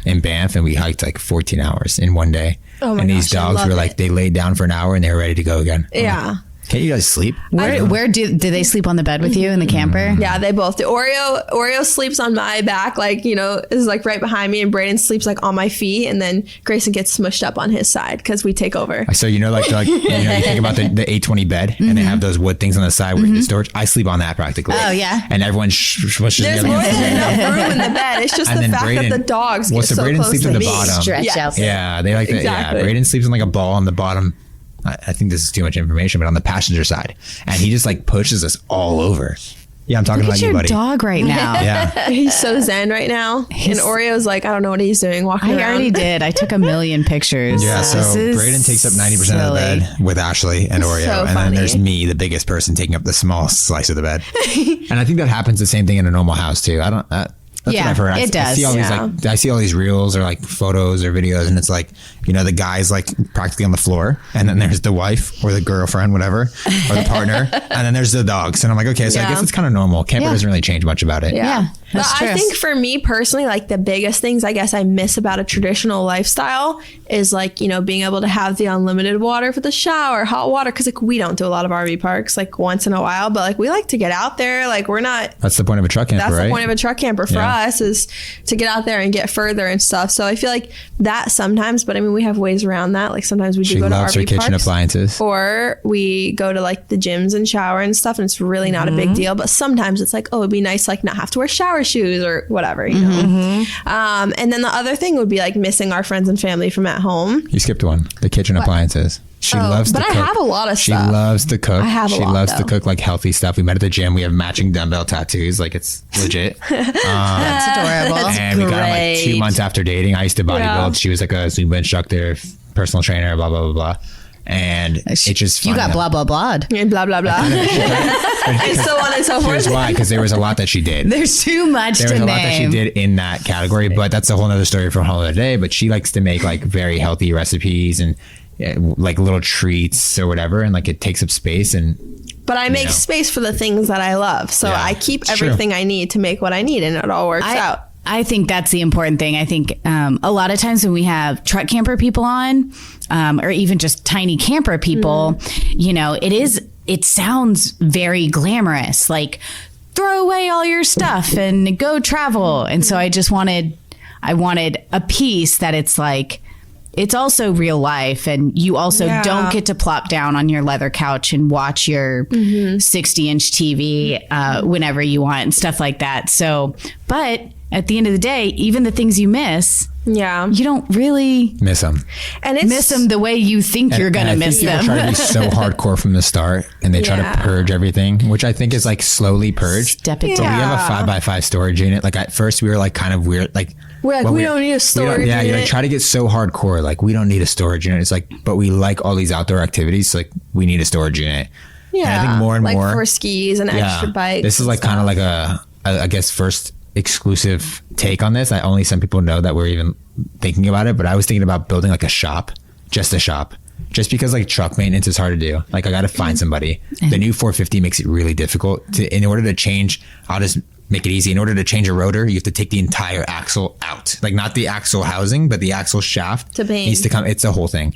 in Banff and we hiked like 14 hours in one day. Oh my and these gosh, I dogs love were like, it. they laid down for an hour and they were ready to go again. Yeah. Can't you guys sleep? Where do they sleep on the bed with you in the camper? Yeah, they both do. Oreo sleeps on my back, like, is like right behind me, and Brayden sleeps like on my feet, and then Grayson gets smushed up on his side because we take over. So you think about the 820 bed, and they have those wood things on the side where you do storage. I sleep on that practically. Oh yeah. And everyone smushes There's together. more than enough room in the bed. It's just the fact that the dogs get so Brayden close sleeps to at the me. bottom. Stretch out. Yeah, they like that. Exactly. Yeah, Brayden sleeps on like a ball on the bottom. I think this is too much information, but on the passenger side, and he just like pushes us all over. Yeah, I'm talking Look about at you, your buddy. dog right now. Yeah, He's so zen right now. And Oreo's like, I don't know what he's doing, walking I around. already did. I took a million pictures. yeah. So This is Brayden takes up 90% of the silly. bed with Ashley and Oreo, So and then funny. there's me, the biggest person, taking up the small slice of the bed. And I think that happens the same thing in a normal house too. I don't. That's Yeah, what I've heard. it I see all does. these I see all these reels or like photos or videos, and it's like the guy's like practically on the floor, and then there's the wife or the girlfriend, whatever, or the partner, and then there's the dogs, and I'm like, okay, so I Yeah. guess it's kind of normal. Camper doesn't really change much about it. Yeah, that's But true. I think for me personally, like the biggest things I guess I miss about a traditional lifestyle is like, being able to have the unlimited water for the shower, hot water. Cause like we don't do a lot of RV parks like once in a while, but like we like to get out there. Like we're not, That's the point of a truck camper, that's right? the point of a truck camper for Yeah. us is to get out there and get further and stuff. So I feel like that sometimes, but I mean, we have ways around that. Like sometimes we do She go to loves her RV kitchen parks. appliances. Or we go to like the gyms and shower and stuff, and it's really not a big deal. But sometimes it's like, oh, it'd be nice to like not have to wear shower shoes or whatever, you know. And then the other thing would be like missing our friends and family from at home. You skipped one. The kitchen appliances. She loves to but cook. I have a lot of She stuff. loves to cook. I have a she lot, loves to though. cook like healthy stuff. We met at the gym. We have matching dumbbell tattoos. Like it's legit. That's adorable. And we got them like 2 great. months after dating. I used to bodybuild. Yeah. She was like a Zumba instructor, personal trainer, blah, blah, blah, blah. And it's just fun. You got blah blah blah. And blah, blah, blah. and so on and so Here's forth. why, because there was a lot that she did. There's too much There to was a name. lot that she did in that category, but that's a whole other story for a whole other day. But she likes to make like very healthy recipes and like little treats or whatever, and like it takes up space. And But I make space for the things that I love. So Yeah, I keep it's true. everything I need to make what I need, and it all works out. I think that's the important thing. I think a lot of times when we have truck camper people on, or even just tiny camper people, it sounds very glamorous, like throw away all your stuff and go travel. And so I wanted a piece that it's like, it's also real life, and you also don't get to plop down on your leather couch and watch your 60-inch TV whenever you want and stuff like that. So, but at the end of the day, even the things you miss, Yeah. you don't really miss them. And it's miss them the way you think you're going to miss People them. try to be so hardcore from the start, and they try to purge everything, which I think is like slowly purged. Step it So we down. have a 5x5 storage unit. Like at first, we were like kind of weird. Like We're like, when we don't need a storage Yeah, you unit. like try to get so hardcore. Like we don't need a storage unit. It's like, but we like all these outdoor activities. So like we need a storage unit. Yeah. And I think more and like more for skis and extra bikes. This is like kind of like I guess first exclusive take on this. Only some people know that we're even thinking about it, but I was thinking about building like a shop, just because like truck maintenance is hard to do. Like I got to find somebody. The new 450 makes it really difficult in order to change. I'll just make it easy. In order to change a rotor, you have to take the entire axle out, like not the axle housing, but the axle shaft To paint. needs to come. It's a whole thing.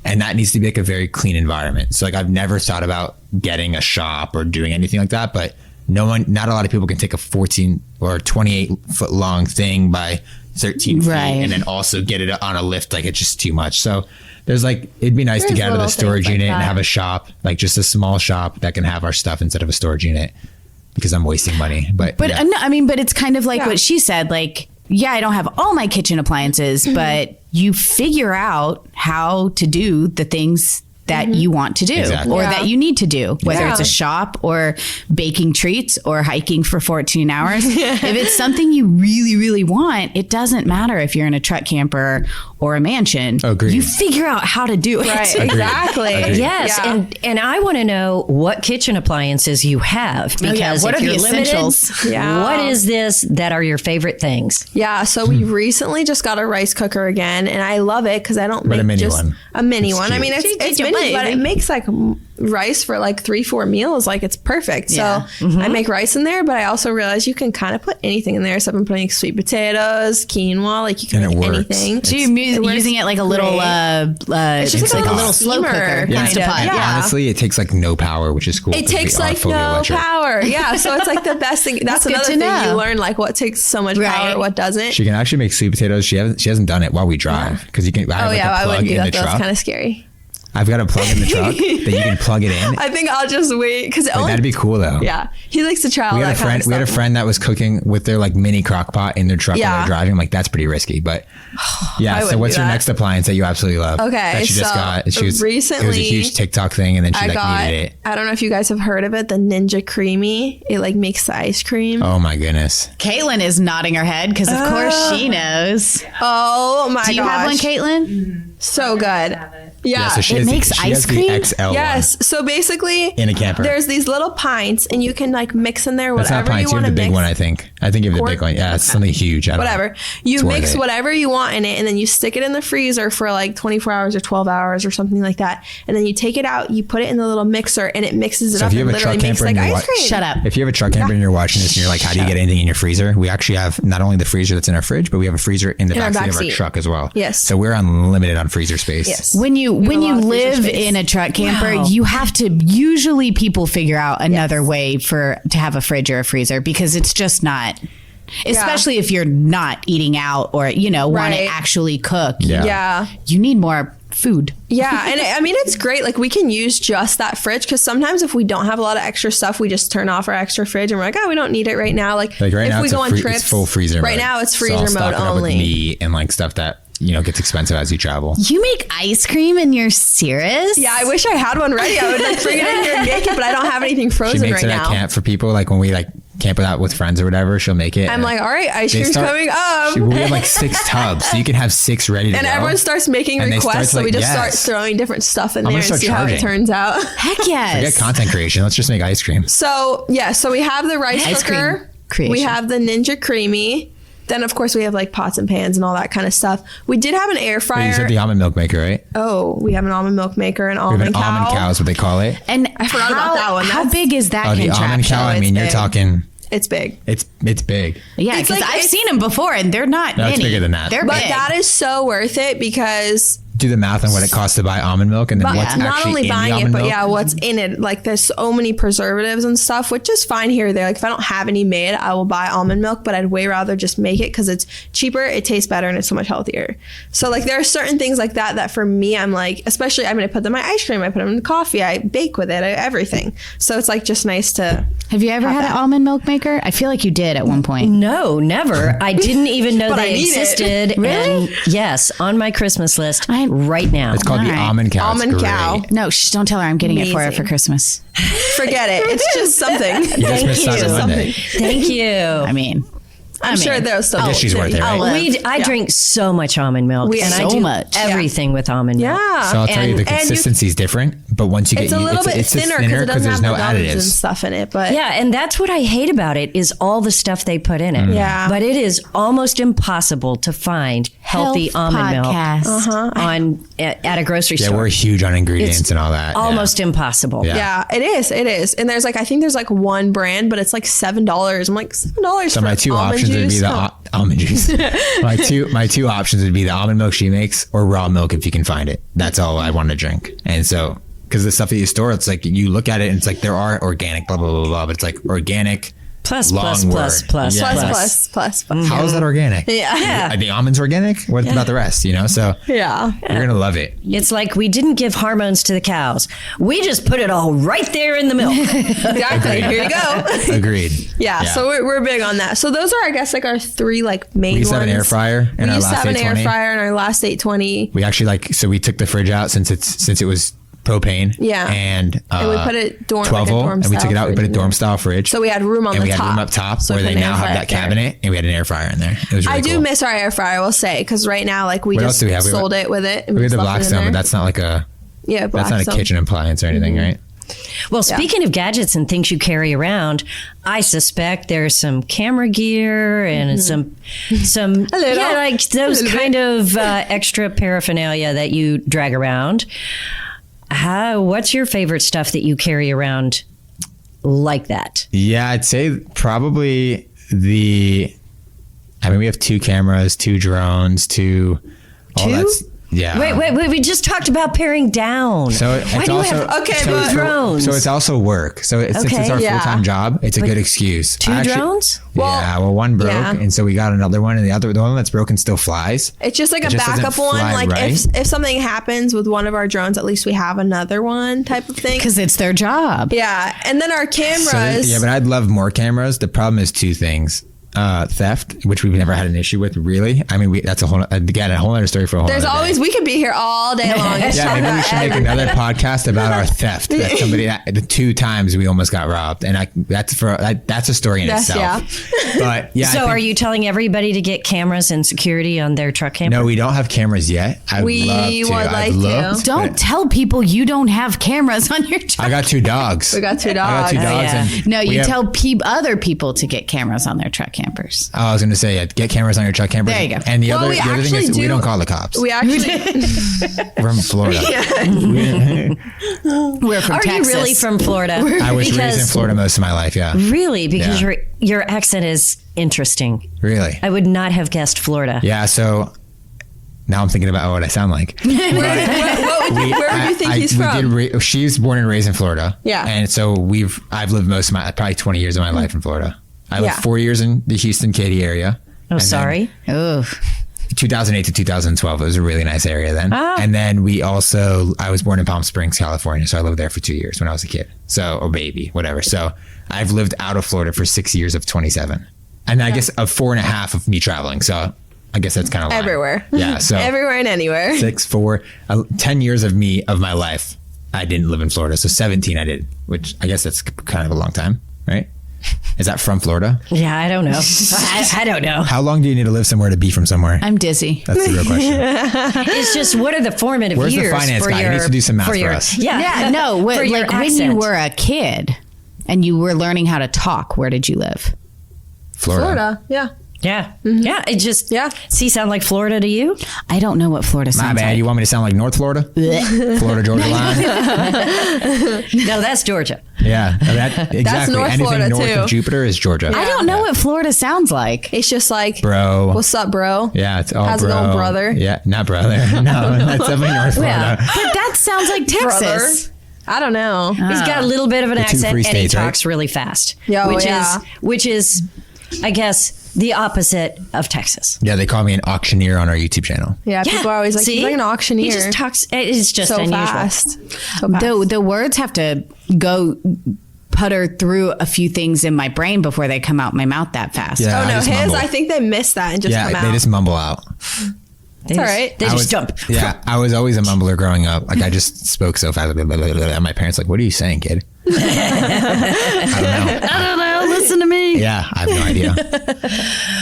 And that needs to be like a very clean environment. So like I've never thought about getting a shop or doing anything like that, but not a lot of people can take a 14 or 28 foot long thing by 13 feet Right. and then also get it on a lift. Like it's just too much. So there's like, it'd be nice to There's get out of the little storage things like unit and that. have a shop, like just a small shop that can have our stuff instead of a storage unit, because I'm wasting money. But yeah. No, I mean, but it's kind of like what she said, like, yeah, I don't have all my kitchen appliances, but you figure out how to do the things that you want to do Exactly. or Yeah. that you need to do, whether Yeah. it's a shop or baking treats or hiking for 14 hours. If it's something you really, really want, it doesn't matter if you're in a truck camper or a mansion. Agreed. You figure out how to do it. Right, exactly. Agreed. Yes, Yeah. and I want to know what kitchen appliances you have, because What if are you're the limited, essentials? Yeah. what is this that are your favorite things? Yeah, so we recently just got a rice cooker again, and I love it because I don't But make a mini just one. a mini It's one. I cute. mean, it's It's mini, but it amazing. makes like rice for like 3-4 meals. Like it's perfect. Yeah. So I make rice in there, but I also realize you can kind of put anything in there. So I've been putting sweet potatoes, quinoa, like you can And it make works. anything. So you're using it like a little, It's just it's like a little slow steamer. cooker, Yeah. Instant Pot. Yeah. Honestly, it takes like no power, which is cool. It 'cause we takes are like fully no electric. power. Yeah. So it's like the best thing. That's good another to thing know. you learn, like what takes so much Right. power, what doesn't. She can actually make sweet potatoes. She hasn't done it while we drive because you can. I have like a I plug wouldn't do in the that. That's truck. kind of scary. I've got a plug in the truck that you can plug it in. I think I'll just wait because Like, that'd be cool though. Yeah, he likes to try all We had that a friend. kind of We had a stuff. friend that was cooking with their like mini crock pot in their truck while Yeah. they're driving. I'm like, that's pretty risky, but yeah. I So wouldn't what's do your that. next appliance that you absolutely love? Okay, that she just so got. It was a recently, huge TikTok thing, and then she needed it. I don't know if you guys have heard of it, the Ninja Creamy. It like makes the ice cream. Oh my goodness. Caitlin is nodding her head because, of course, she knows. Oh my gosh. Do you have one, Caitlin? So good. Yeah. So she It has makes she ice has cream? the XL one. Yes. So basically, In a camper. there's these little pints, and you can like mix in there That's not whatever you pints. You want have to the mix. big one, I think. I think you have the big one. Yeah, it's something huge. I don't know. Whatever. You It's worth mix it. whatever you want in it, and then you stick it in the freezer for like 24 hours or 12 hours or something like that. And then you take it out, you put it in the little mixer, and it mixes it So up if you and have a literally truck makes camper like and you're ice cream. Shut up. If you have a truck camper and you're watching this and you're like, how do you get anything in your freezer? We actually have not only the freezer that's in our fridge, but we have a freezer in the In our backseat of our backseat. truck as well. Yes. So we're unlimited on freezer space. Yes. When you have a lot of freezer live space. in a truck camper, Wow. you have to usually people figure out another way to have a fridge or a freezer because it's just not. Especially if you're not eating out or want to Right. actually cook. Yeah. Yeah. You need more food. Yeah, and I mean it's great. Like we can use just that fridge because sometimes if we don't have a lot of extra stuff, we just turn off our extra fridge and we're like, oh, we don't need it right now. Like Like right if now, we it's, go on trips, it's full freezer right mode. now it's So freezer I'll stock mode it up with only. meat and like stuff that gets expensive as you travel. You make ice cream and you're serious? Yeah, I wish I had one ready. I would like bring it in here and make it, but I don't have anything She frozen makes right it at now. camp for people. Like when we like camp out with friends or whatever, she'll make it. I'm like, all right, ice They cream's start- coming up. We have like 6 tubs, so you can have 6 ready to And go. everyone starts making And they start requests, to, so we like, just start yes. throwing different stuff in I'm there gonna and start see how it charging. turns out. Heck yes. Forget content creation. Let's just make ice cream. So yeah, so we have the rice Ice cream cooker. creation. We have the Ninja Creamy. Then of course we have like pots and pans and all that kind of stuff. We did have an air You fryer. said the almond milk maker, right? Oh, we have an almond milk maker, an We have almond an cow. almond cow is what they call it. And I forgot about that one. How That's- big is that Oh, the contraption? almond cow. I it's mean, you're big. talking. It's big. It's big. Yeah, It's because like- I've it's- seen them before and they're not No, it's mini. bigger than that. They're But big. that is so worth it because Do the math on what it costs to buy almond milk and then but what's not actually only in the buying it, almond but milk. yeah, what's in it. Like there's so many preservatives and stuff, which is fine here or there. Like if I don't have any made, I will buy almond milk, but I'd way rather just make it because it's cheaper, it tastes better, and it's so much healthier. So like there are certain things like that for me, I'm like, especially I put them in my ice cream, I put them in the coffee, I bake with it, everything. So it's like just nice to. Have you ever had an almond milk maker? I feel like you did at one point. No, never. I didn't even know But I they need it. existed. Really? And yes, on my Christmas list right now. It's called the Alright. almond cow. It's Almond great. cow. No, don't tell her I'm getting it for her Amazing. for Christmas. Forget it. It's just something. You just missed Thank Cyber you. Monday. Thank you. I mean, I'm sure there's some. I guess she's worth it, right? I drink so much almond milk, We- and I so do much. everything with almond milk. Yeah. So I'll tell you, the And you- consistency is different, but once you get It's a little bit it's thinner because it doesn't there's have no the gums and additives. stuff in it. But Yeah, and that's what I hate about it is all the stuff they put in it. Yeah. But it is almost impossible to find healthy Health almond podcast. milk at a grocery Yeah, store. we're huge on ingredients It's and all that. almost impossible. Yeah. yeah, it is. It is. And there's like I think there's like one brand, but it's like $7. I'm like $7 So for my 2 almond options would be juice? the Huh. almond juice. my two options would be the almond milk she makes or raw milk if you can find it. That's all I want to drink. And so because the stuff that you store, it's like you look at it and it's like there are organic blah blah blah blah, but it's like organic Plus, long plus, word. plus, plus, Yeah. Plus. How is that organic? Yeah. Are the almonds organic? What about the rest? So Yeah. you're gonna love it. It's like we didn't give hormones to the cows. We just put it all right there in the milk. Exactly. Here you go. Agreed. Yeah, so we're big on that. So those are, I guess, like our 3 like main We used to have ones. an air fryer in We our used to last have an air 820. fryer in our last 820. We actually so we took the fridge out since it was propane. Yeah. And we put it dorm, 12 like a dorm and we took it style out. We put a fridge in dorm there. style fridge. So we had room on and the we had top. room up top So where we they put an now air have fryer that there. cabinet, and we had an air fryer in there. It was really I do cool. miss our air fryer, I will say, because right now, like we What else just do we have? sold it with it. And We had just the left it in Blackstone, there. but that's not like a yeah, that's not a Blackstone. kitchen appliance or anything, right? Well, speaking of gadgets and things you carry around, I suspect there's some camera gear and some like those little kind of extra paraphernalia that you drag around. What's your favorite stuff that you carry around like that? Yeah, I'd say probably we have 2 cameras, 2 drones, 2. Yeah. Wait. We just talked about paring down. So it's also drones? So it's also work. So since it's our full-time job, it's a good excuse. 2 drones? Well, one broke, and so we got another one, and the one that's broken still flies. It's just like a backup one. Like if something happens with one of our drones, at least we have another one type of thing. Because it's their job. Yeah, and then our cameras. But I'd love more cameras. The problem is 2 things. Theft, which we've never had an issue with, really. I mean, that's a whole other story for a whole There's always, we could be here all day long. Yeah, maybe we should make another podcast about our theft. The 2 times we almost got robbed. And that's a story in itself. Yeah. But so are you telling everybody to get cameras and security on their truck camper? No, we don't have cameras yet. We would like to. Don't tell people you don't have cameras on your truck. I got 2 dogs. We got 2 dogs. I got 2 dogs. And you tell other people to get cameras on their truck campers. Oh, I was going to say, get cameras on your truck camper. There you go. And the other thing is, we don't call the cops. We actually, we're from Florida. We're from Texas. Are you really from Florida? I was raised in Florida most of my life. Yeah. Really, because your accent is interesting. Really, I would not have guessed Florida. Yeah. So now I'm thinking about what I sound like. where do you think he's from? She's born and raised in Florida. Yeah. And so I've lived most of probably 20 years of my life in Florida. I lived 4 years in the Houston-Katy area. Oh, sorry. 2008 to 2012. It was a really nice area then. And then I was born in Palm Springs, California. So I lived there for 2 years when I was a kid. So, or baby, whatever. So I've lived out of Florida for 6 years of 27. And I guess of 4.5 of me traveling. So I guess that's kind of everywhere. Yeah. So everywhere and anywhere. 10 years of my life, I didn't live in Florida. So 17 I did, which I guess that's kind of a long time, right? Is that from Florida? Yeah, I don't know. I don't know. How long do you need to live somewhere to be from somewhere? I'm dizzy. That's the real question. It's just, what are the formative years? years? Where's the finance guy? He needs to do some math for us. Yeah, no. When you were a kid and you were learning how to talk, where did you live? Florida. Yeah. Yeah. Mm-hmm. Yeah. It just, sound like Florida to you? I don't know what Florida sounds like. My bad. You want me to sound like North Florida? Florida, Georgia line? No, that's Georgia. Yeah. Exactly. That's North Anything Florida north too. of Jupiter is Georgia. I don't know what Florida sounds like. It's just like, bro. What's up, bro? Yeah, it's all How's bro. an old brother? Yeah, not brother. No, that's definitely North Florida. But that sounds like Texas. I don't know. He's got a little bit of an accent, and he talks really fast. Which is, I guess, the opposite of Texas. Yeah, they call me an auctioneer on our YouTube channel. Yeah, people are always like, he's like an auctioneer. He just talks, it's just so unusual. Fast. The words have to go putter through a few things in my brain before they come out my mouth that fast. Yeah, I think they miss that and just come out. Yeah, they just mumble out. It's all right. They just jump. Yeah, I was always a mumbler growing up. Like, I just spoke so fast. And my parents like, what are you saying, kid? I don't know. Listen to me. Yeah, I have no idea.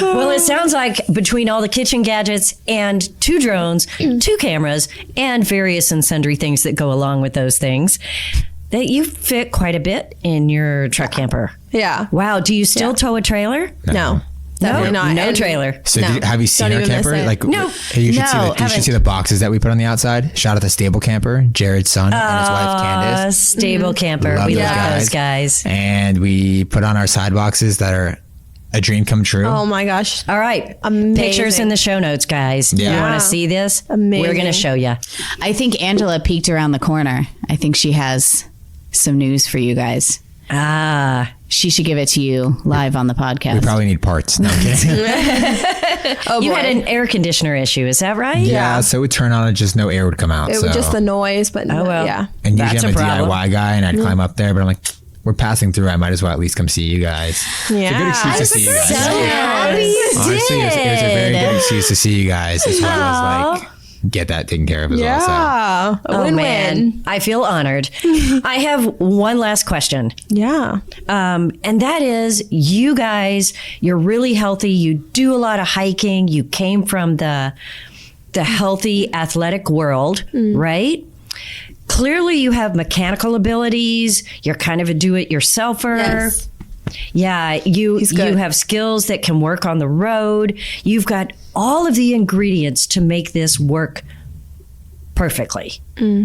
Well, it sounds like between all the kitchen gadgets and 2 drones, 2 cameras, and various and sundry things that go along with those things, that you fit quite a bit in your truck camper. Yeah. Wow. Do you still tow a trailer? No. Definitely not. No trailer. So have you seen our camper? Like, no. You should see the boxes that we put on the outside. Shout out the stable camper, Jared's son and his wife Candace. Stable camper. Love we those love those guys. And we put on our side boxes that are a dream come true. Oh my gosh. All right. Amazing. Pictures in the show notes, guys. Yeah. You want to see this? Amazing. We're going to show you. I think Angela peeked around the corner. I think she has some news for you guys. She should give it to you live on the podcast. We probably need parts. No, I'm kidding. You had an air conditioner issue, is that right? Yeah, so it would turn on and just no air would come out. It was just the noise, but yeah. And usually That's I'm a a problem. DIY guy and I'd climb up there, but I'm like, we're passing through. I might as well at least come see you guys. Yeah. It's a good excuse to see you guys. So happy you Honestly, it was a very good excuse to see you guys as well as like get that taken care of as well. Yeah. Oh, man. I feel honored. I have one last question. Yeah. And that is, you guys, you're really healthy. You do a lot of hiking. You came from the healthy athletic world, right? Clearly you have mechanical abilities. You're kind of a do-it-yourselfer. Yes. Yeah, you have skills that can work on the road. You've got all of the ingredients to make this work perfectly,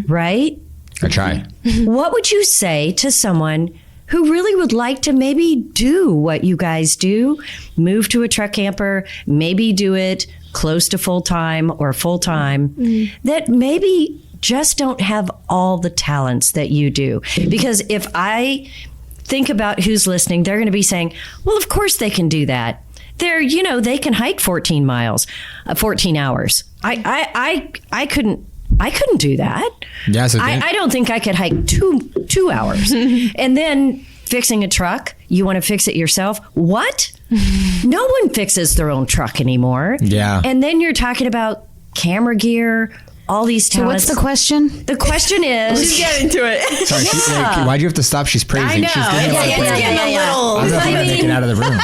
right? I try. What would you say to someone who really would like to maybe do what you guys do, move to a truck camper, maybe do it close to full-time or full-time, that maybe just don't have all the talents that you do? Because if I think about who's listening, they're going to be saying, well, of course they can do that. They can hike 14 miles, 14 hours. I couldn't do that. Yeah, so I don't think I could hike two hours. And then fixing a truck, you want to fix it yourself? What? No one fixes their own truck anymore. Yeah. And then you're talking about camera gear, all these talents. So what's the question? The question is... Just get into it. Sorry, why'd you have to stop? She's praising. I know. She's giving Yeah, a lot of yeah, praise. yeah, yeah, yeah. I don't know if I'm going to take it out of the room.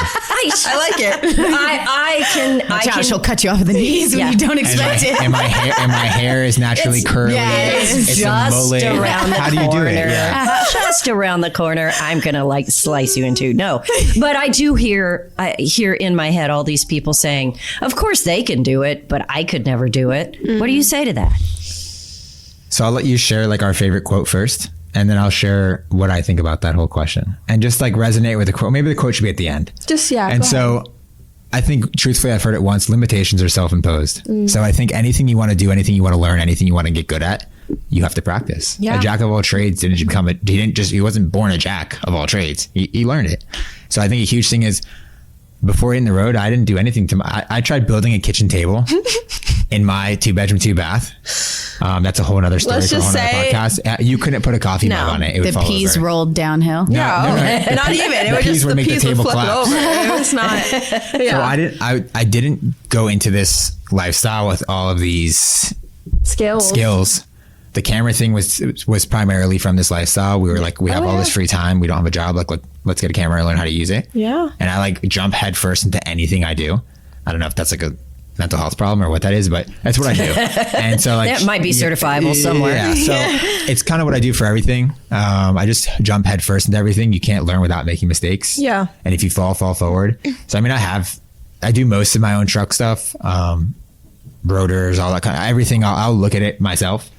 I like it. I can. She'll cut you off at the knees when you don't expect it. And my hair is naturally curly. It's a just mullet. around the How corner. do you do it? Yeah. Just around the corner. I'm gonna slice you in two. No, but I do hear in my head all these people saying, "Of course they can do it, but I could never do it." What do you say to that? So I'll let you share our favorite quote first, and then I'll share what I think about that whole question, and just resonate with the quote. Maybe the quote should be at the end. And so I think, truthfully, I've heard it once: limitations are self-imposed. So I think anything you want to do, anything you want to learn, anything you want to get good at, you have to practice. A jack of all trades he wasn't born a jack of all trades. He learned it. So I think a huge thing is, before hitting the road, I didn't do anything I tried building a kitchen table in my 2-bedroom, 2-bath. That's a whole other story for a whole other podcast. You couldn't put a coffee mug on it. It would The fall peas over. rolled downhill. No, not even. It the would peas just would the make the peas would table flip collapse. it over. It was not. Yeah. So I didn't go into this lifestyle with all of these skills. The camera thing was primarily from this lifestyle. We were we have all this free time. We don't have a job. Let's get a camera and learn how to use it. Yeah. And I jump head first into anything I do. I don't know if that's a mental health problem or what that is, but that's what I do. And so that might be certifiable somewhere. Yeah. So it's kind of what I do for everything. I just jump head first into everything. You can't learn without making mistakes. Yeah. And if you fall forward. So I do most of my own truck stuff, rotors, all that everything. I'll look at it myself.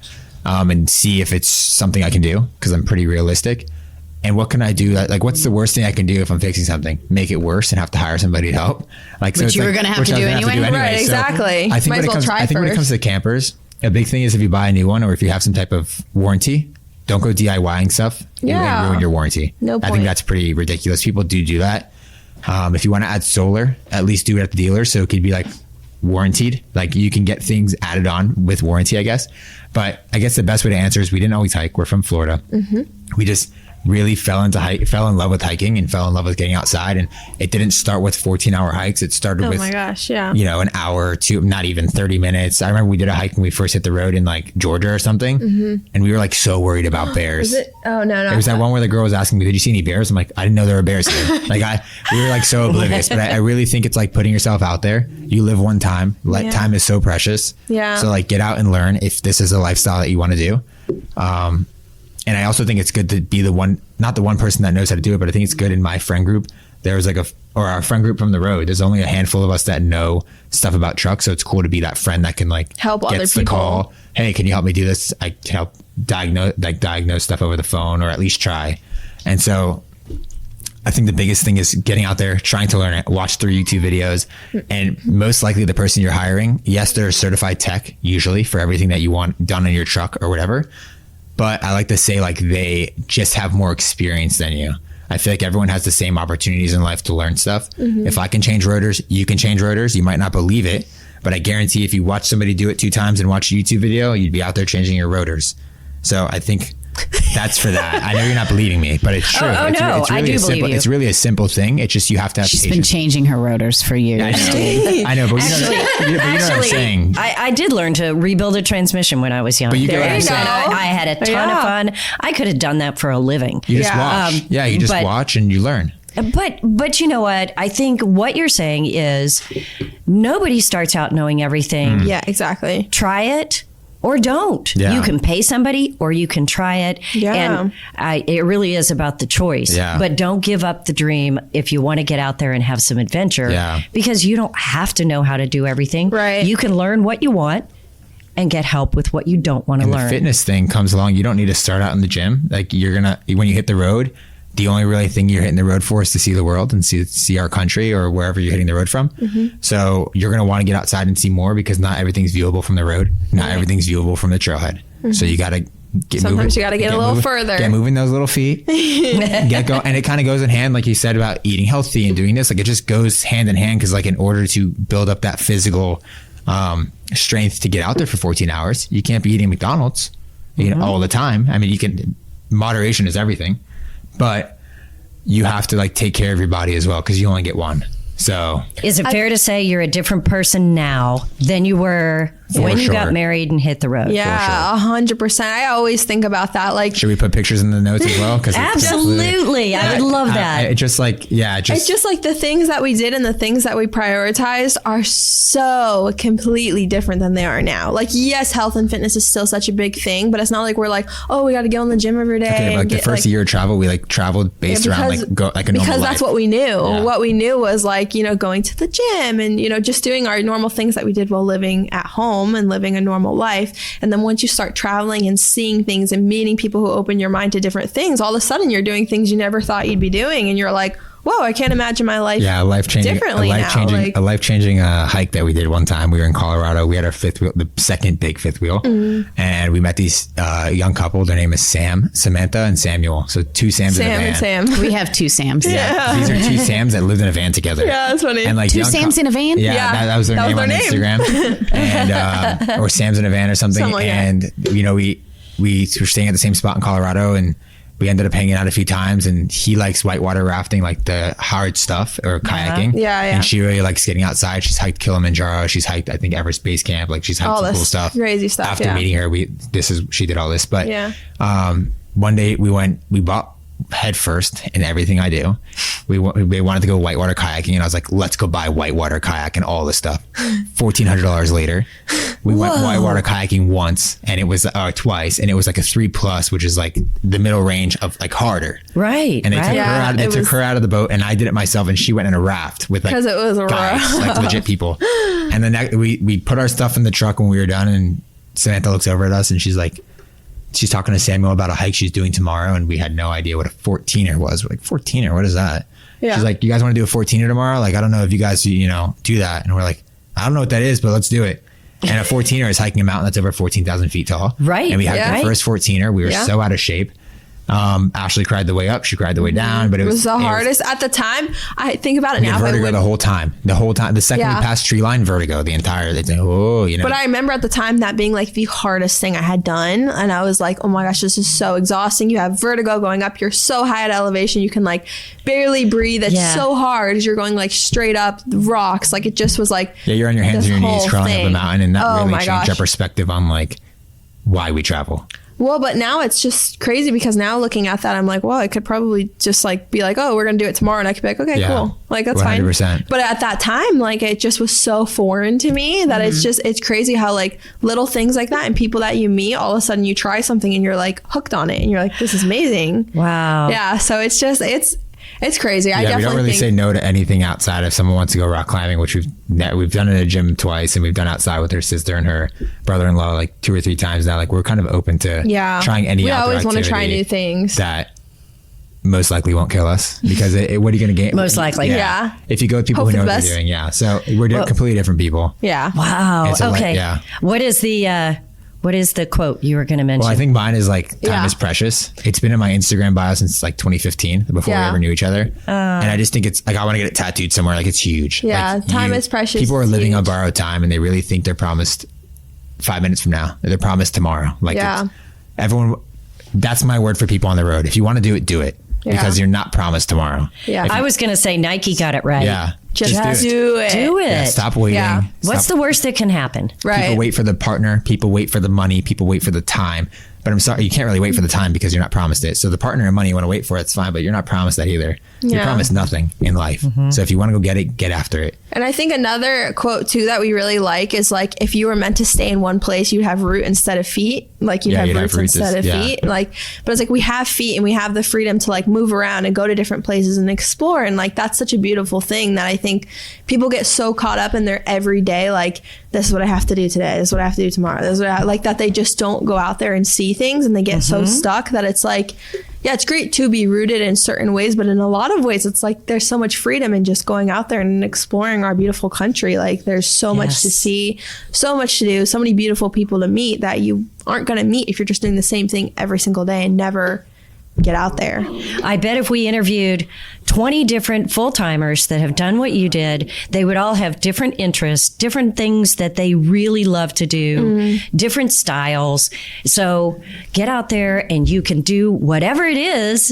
And see if it's something I can do, because I'm pretty realistic. And what can I do? What's the worst thing I can do if I'm fixing something? Make it worse and have to hire somebody to help. Which you were going to have to do anyway. Right, exactly. So I think when it comes to campers, a big thing is if you buy a new one or if you have some type of warranty, don't go DIYing stuff. You're going to ruin your warranty. No point. I think that's pretty ridiculous. People do that. If you want to add solar, at least do it at the dealer so it could be warranted. You can get things added on with warranty, I guess. But I guess the best way to answer is we didn't always hike. We're from Florida. We just really fell in love with hiking and fell in love with getting outside. And it didn't start with 14-hour hikes. It started with, oh my gosh, yeah. An hour or two, not even 30 minutes. I remember we did a hike when we first hit the road in Georgia or something. And we were so worried about bears. Was it? Oh, no. It was that one where the girl was asking me, did you see any bears? I'm I didn't know there were bears here. We were so oblivious, but I really think it's putting yourself out there. You live one time. Time is so precious. Yeah. So get out and learn if this is a lifestyle that you want to do. And I also think it's good to be not the one person that knows how to do it, but I think it's good in my friend group. There was or our friend group from the road. There's only a handful of us that know stuff about trucks. So it's cool to be that friend that can help other people. The call. Hey, can you help me do this? I can help diagnose stuff over the phone, or at least try. And so I think the biggest thing is getting out there, trying to learn it, watch 3 YouTube videos, and most likely the person you're hiring, yes, they're a certified tech usually for everything that you want done in your truck or whatever. But I like to say they just have more experience than you. I feel everyone has the same opportunities in life to learn stuff. If I can change rotors, you can change rotors. You might not believe it, but I guarantee if you watch somebody do it 2 times and watch a YouTube video, you'd be out there changing your rotors. So I think that's for that. I know you're not believing me, but it's true. Oh, no, it's really I do believe you. It's really a simple thing. It's just you have to have She's patience. been changing her rotors for years. I know, but you know what I'm saying. I did learn to rebuild a transmission when I was young. But you get what I'm saying. I had a ton of fun. I could have done that for a living. You just watch. You just watch and you learn. But you know what? I think what you're saying is nobody starts out knowing everything. Yeah, exactly. Try it. Or don't. Yeah. You can pay somebody or you can try it. Yeah. And it really is about the choice. Yeah. But don't give up the dream if you want to get out there and have some adventure. Yeah. Because you don't have to know how to do everything. Right. You can learn what you want and get help with what you don't want to learn. The fitness thing comes along. You don't need to start out in the gym. Like when you hit the road, the only really thing you're hitting the road for is to see the world and see our country or wherever you're hitting the road from. So you're going to want to get outside and see more because not everything's viewable from the road. Not everything's viewable from the trailhead. So you got to get moving. Sometimes you got to get a little further. Get moving those little feet. Get going. And it kind of goes in hand, like you said, about eating healthy and doing this. Like it just goes hand in hand because like in order to build up that physical strength to get out there for 14 hours, you can't be eating McDonald's all the time. I mean, moderation is everything, but you have to like take care of your body as well because you only get one. So is it fair to say you're a different person now than you were when you got married and hit the road? Yeah, 100%. I always think about that. Like, should we put pictures in the notes as well? Absolutely. I would love that. It's just like the things that we did and the things that we prioritized are so completely different than they are now. Like, yes, health and fitness is still such a big thing, but it's not like we're like, oh, we got to go in the gym every day. Okay, like the first year of travel, we like traveled based around like a normal life. Because that's what we knew. Yeah. What we knew was like, going to the gym and, just doing our normal things that we did while living at home and living a normal life. And then once you start traveling and seeing things and meeting people who open your mind to different things, all of a sudden you're doing things you never thought you'd be doing. And you're like, whoa, I can't imagine my life differently now. A life-changing hike that we did one time. We were in Colorado. We had our fifth wheel, the second big fifth wheel. And we met these young couple. Their name is Samantha and Samuel. So two Sams in a van. Sam. We have two Sams. Yeah. These are two Sams that lived in a van together. Yeah, that's funny. And like two Sams in a van? Yeah. That was their name on Instagram. And or Sam's in a van or something. And we were staying at the same spot in Colorado and we ended up hanging out a few times and he likes whitewater rafting, like the hard stuff or kayaking. Yeah. And she really likes getting outside. She's hiked Kilimanjaro. She's hiked, I think, Everest Base Camp. Like she's hiked all some cool stuff. Crazy stuff. After meeting her, she did all this. But one day we bought head first in everything I do. We wanted to go whitewater kayaking and I was like, let's go buy whitewater kayak and all this stuff. $1,400 later, we went whitewater kayaking once and it was twice and it was like a 3+, which is like the middle range of like harder. Right. And they took her out of the boat and I did it myself and she went in a raft with like because it was guys, like legit people. And then we put our stuff in the truck when we were done and Samantha looks over at us and she's talking to Samuel about a hike she's doing tomorrow. And we had no idea what a 14er was. We're like, 14er, what is that? Yeah. She's like, you guys want to do a 14er tomorrow? Like, I don't know if you guys, do that. And we're like, I don't know what that is, but let's do it. And a 14er is hiking a mountain that's over 14,000 feet tall. Right. And we hiked our first 14er. We were so out of shape. Ashley cried the way up. She cried the way down, but it was the hardest at the time. I think about it now. Vertigo the whole time. The second we passed tree line, vertigo the entire. They think, But I remember at the time that being like the hardest thing I had done, and I was like, oh my gosh, this is so exhausting. You have vertigo going up. You're so high at elevation, you can like barely breathe. It's so hard as you're going like straight up rocks. Like it just was like you're on your hands and your knees crawling up the mountain, and that really changed our perspective on like why we travel. Well, but now it's just crazy because now looking at that, I'm like, well, I could probably just like be like, oh, we're going to do it tomorrow. And I could be like, okay, cool. Like, that's 100%. Fine. But at that time, like, it just was so foreign to me that it's crazy how like little things like that and people that you meet, all of a sudden you try something and you're like hooked on it and you're like, this is amazing. Wow. Yeah. So it's just, it's crazy. Yeah, we don't really say no to anything outside if someone wants to go rock climbing, which we've done in a gym twice and we've done outside with her sister and her brother-in-law like 2 or 3 times now. Like we're kind of open to trying any outdoor activity. We always want to try new things that most likely won't kill us because what are you going to gain? Most likely. Yeah. If you go with people who know what they're doing. Yeah. So we're completely different people. Yeah. Wow. So okay. What is the quote you were going to mention? Well, I think mine is like, time is precious. It's been in my Instagram bio since like 2015, before we ever knew each other. And I just think it's like, I want to get it tattooed somewhere. Like it's huge. Yeah. Like, time is precious. People are living on borrowed time and they really think they're promised 5 minutes from now. They're promised tomorrow. Like everyone, that's my word for people on the road. If you want to do it, do it. Because you're not promised tomorrow. Yeah. I was going to say Nike got it right. Yeah. Just do it. Do it. Yeah, stop waiting. Yeah. What's the worst that can happen? Right. People wait for the partner. People wait for the money. People wait for the time. But I'm sorry, you can't really wait for the time because you're not promised it. So the partner and money you want to wait for, it's fine, but you're not promised that either. You're promised nothing in life. So if you want to go get it, get after it. And I think another quote too that we really like is like, if you were meant to stay in one place, you'd have root instead of feet. Like you'd have roots instead of feet. Like, but it's like we have feet and we have the freedom to like move around and go to different places and explore. And like, that's such a beautiful thing that I think people get so caught up in their everyday, like this is what I have to do today. This is what I have to do tomorrow. This is what like that. They just don't go out there and see things, and they get so stuck that it's like, yeah, it's great to be rooted in certain ways, but in a lot of ways, it's like there's so much freedom in just going out there and exploring our beautiful country. Like there's so much to see, so much to do, so many beautiful people to meet that you aren't going to meet if you're just doing the same thing every single day and never get out there. I bet if we interviewed 20 different full-timers that have done what you did, they would all have different interests, different things that they really love to do, different styles. So get out there and you can do whatever it is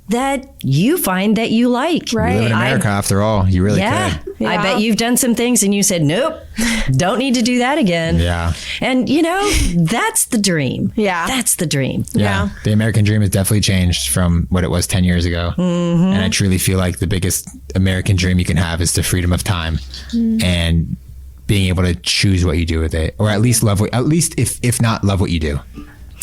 that you find that you like. Right. You live in America, after all. You really could. I bet you've done some things and you said, nope, don't need to do that again. Yeah. And, you know, that's the dream. Yeah. That's the dream. Yeah. The American dream has definitely changed from what it was 10 years ago. And I truly feel like the biggest American dream you can have is the freedom of time and being able to choose what you do with it, or at least love what, at least if not love what you do.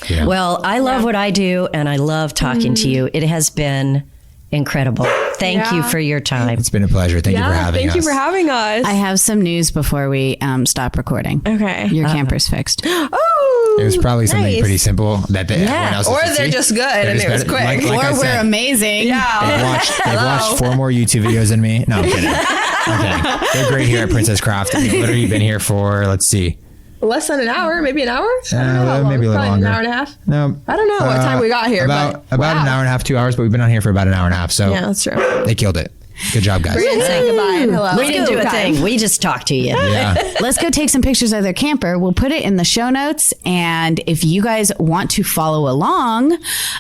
You know? Well, I love what I do, and I love talking to you. It has been incredible. Thank you for your time. It's been a pleasure. Thank you for having us. Thank you for having us. I have some news before we stop recording. Okay. Your camper's fixed. Oh, it was probably something pretty simple that everyone else or they're just good and it was quick. Like or I we're said, amazing. Yeah. They've watched 4 more YouTube videos than me. No, I'm kidding. I'm kidding. They're great here at Princess Craft. We've literally been here for, let's see, less than an hour, maybe an hour? Maybe a little Probably longer. An hour and a half? No. I don't know what time we got here. About but an hour and a half, 2 hours, but we've been on here for about an hour and a half. So yeah, that's true. They killed it. Good job, guys. We didn't say goodbye and hello. We didn't do a thing. We just talked to you. Yeah. Let's go take some pictures of their camper. We'll put it in the show notes. And if you guys want to follow along,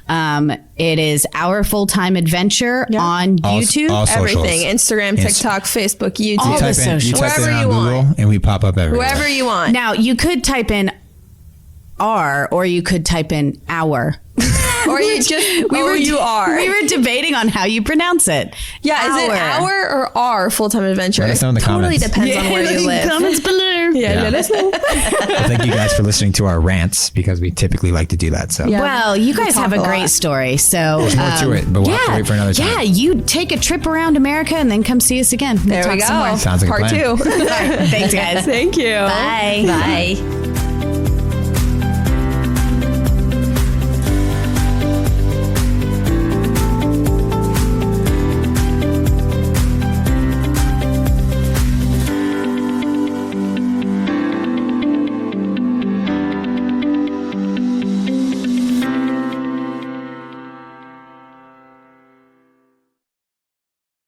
it is Our Full-Time Adventure on YouTube. All socials. Everything. Instagram, TikTok, Facebook, YouTube. All the You socials. type Wherever it in you on Google want. and we pop up everywhere. Wherever you want. Now, you could type in R, or you could type in our. Or you just, we were debating on how you pronounce it. Yeah, is it our or our full-time adventure? Let us know in the totally comments. depends on where you live. Comments below. Yeah, let us know. Well, thank you guys for listening to our rants, because we typically like to do that. So Yeah. Well, you guys talk have a a great lot. story. So there's more to it, but we'll have to wait for another time. Yeah, you take a trip around America and then come see us again. We'll There we talk some go. more. Sounds like a Part plan. 2. Thanks, guys. Thank you. Bye. Bye.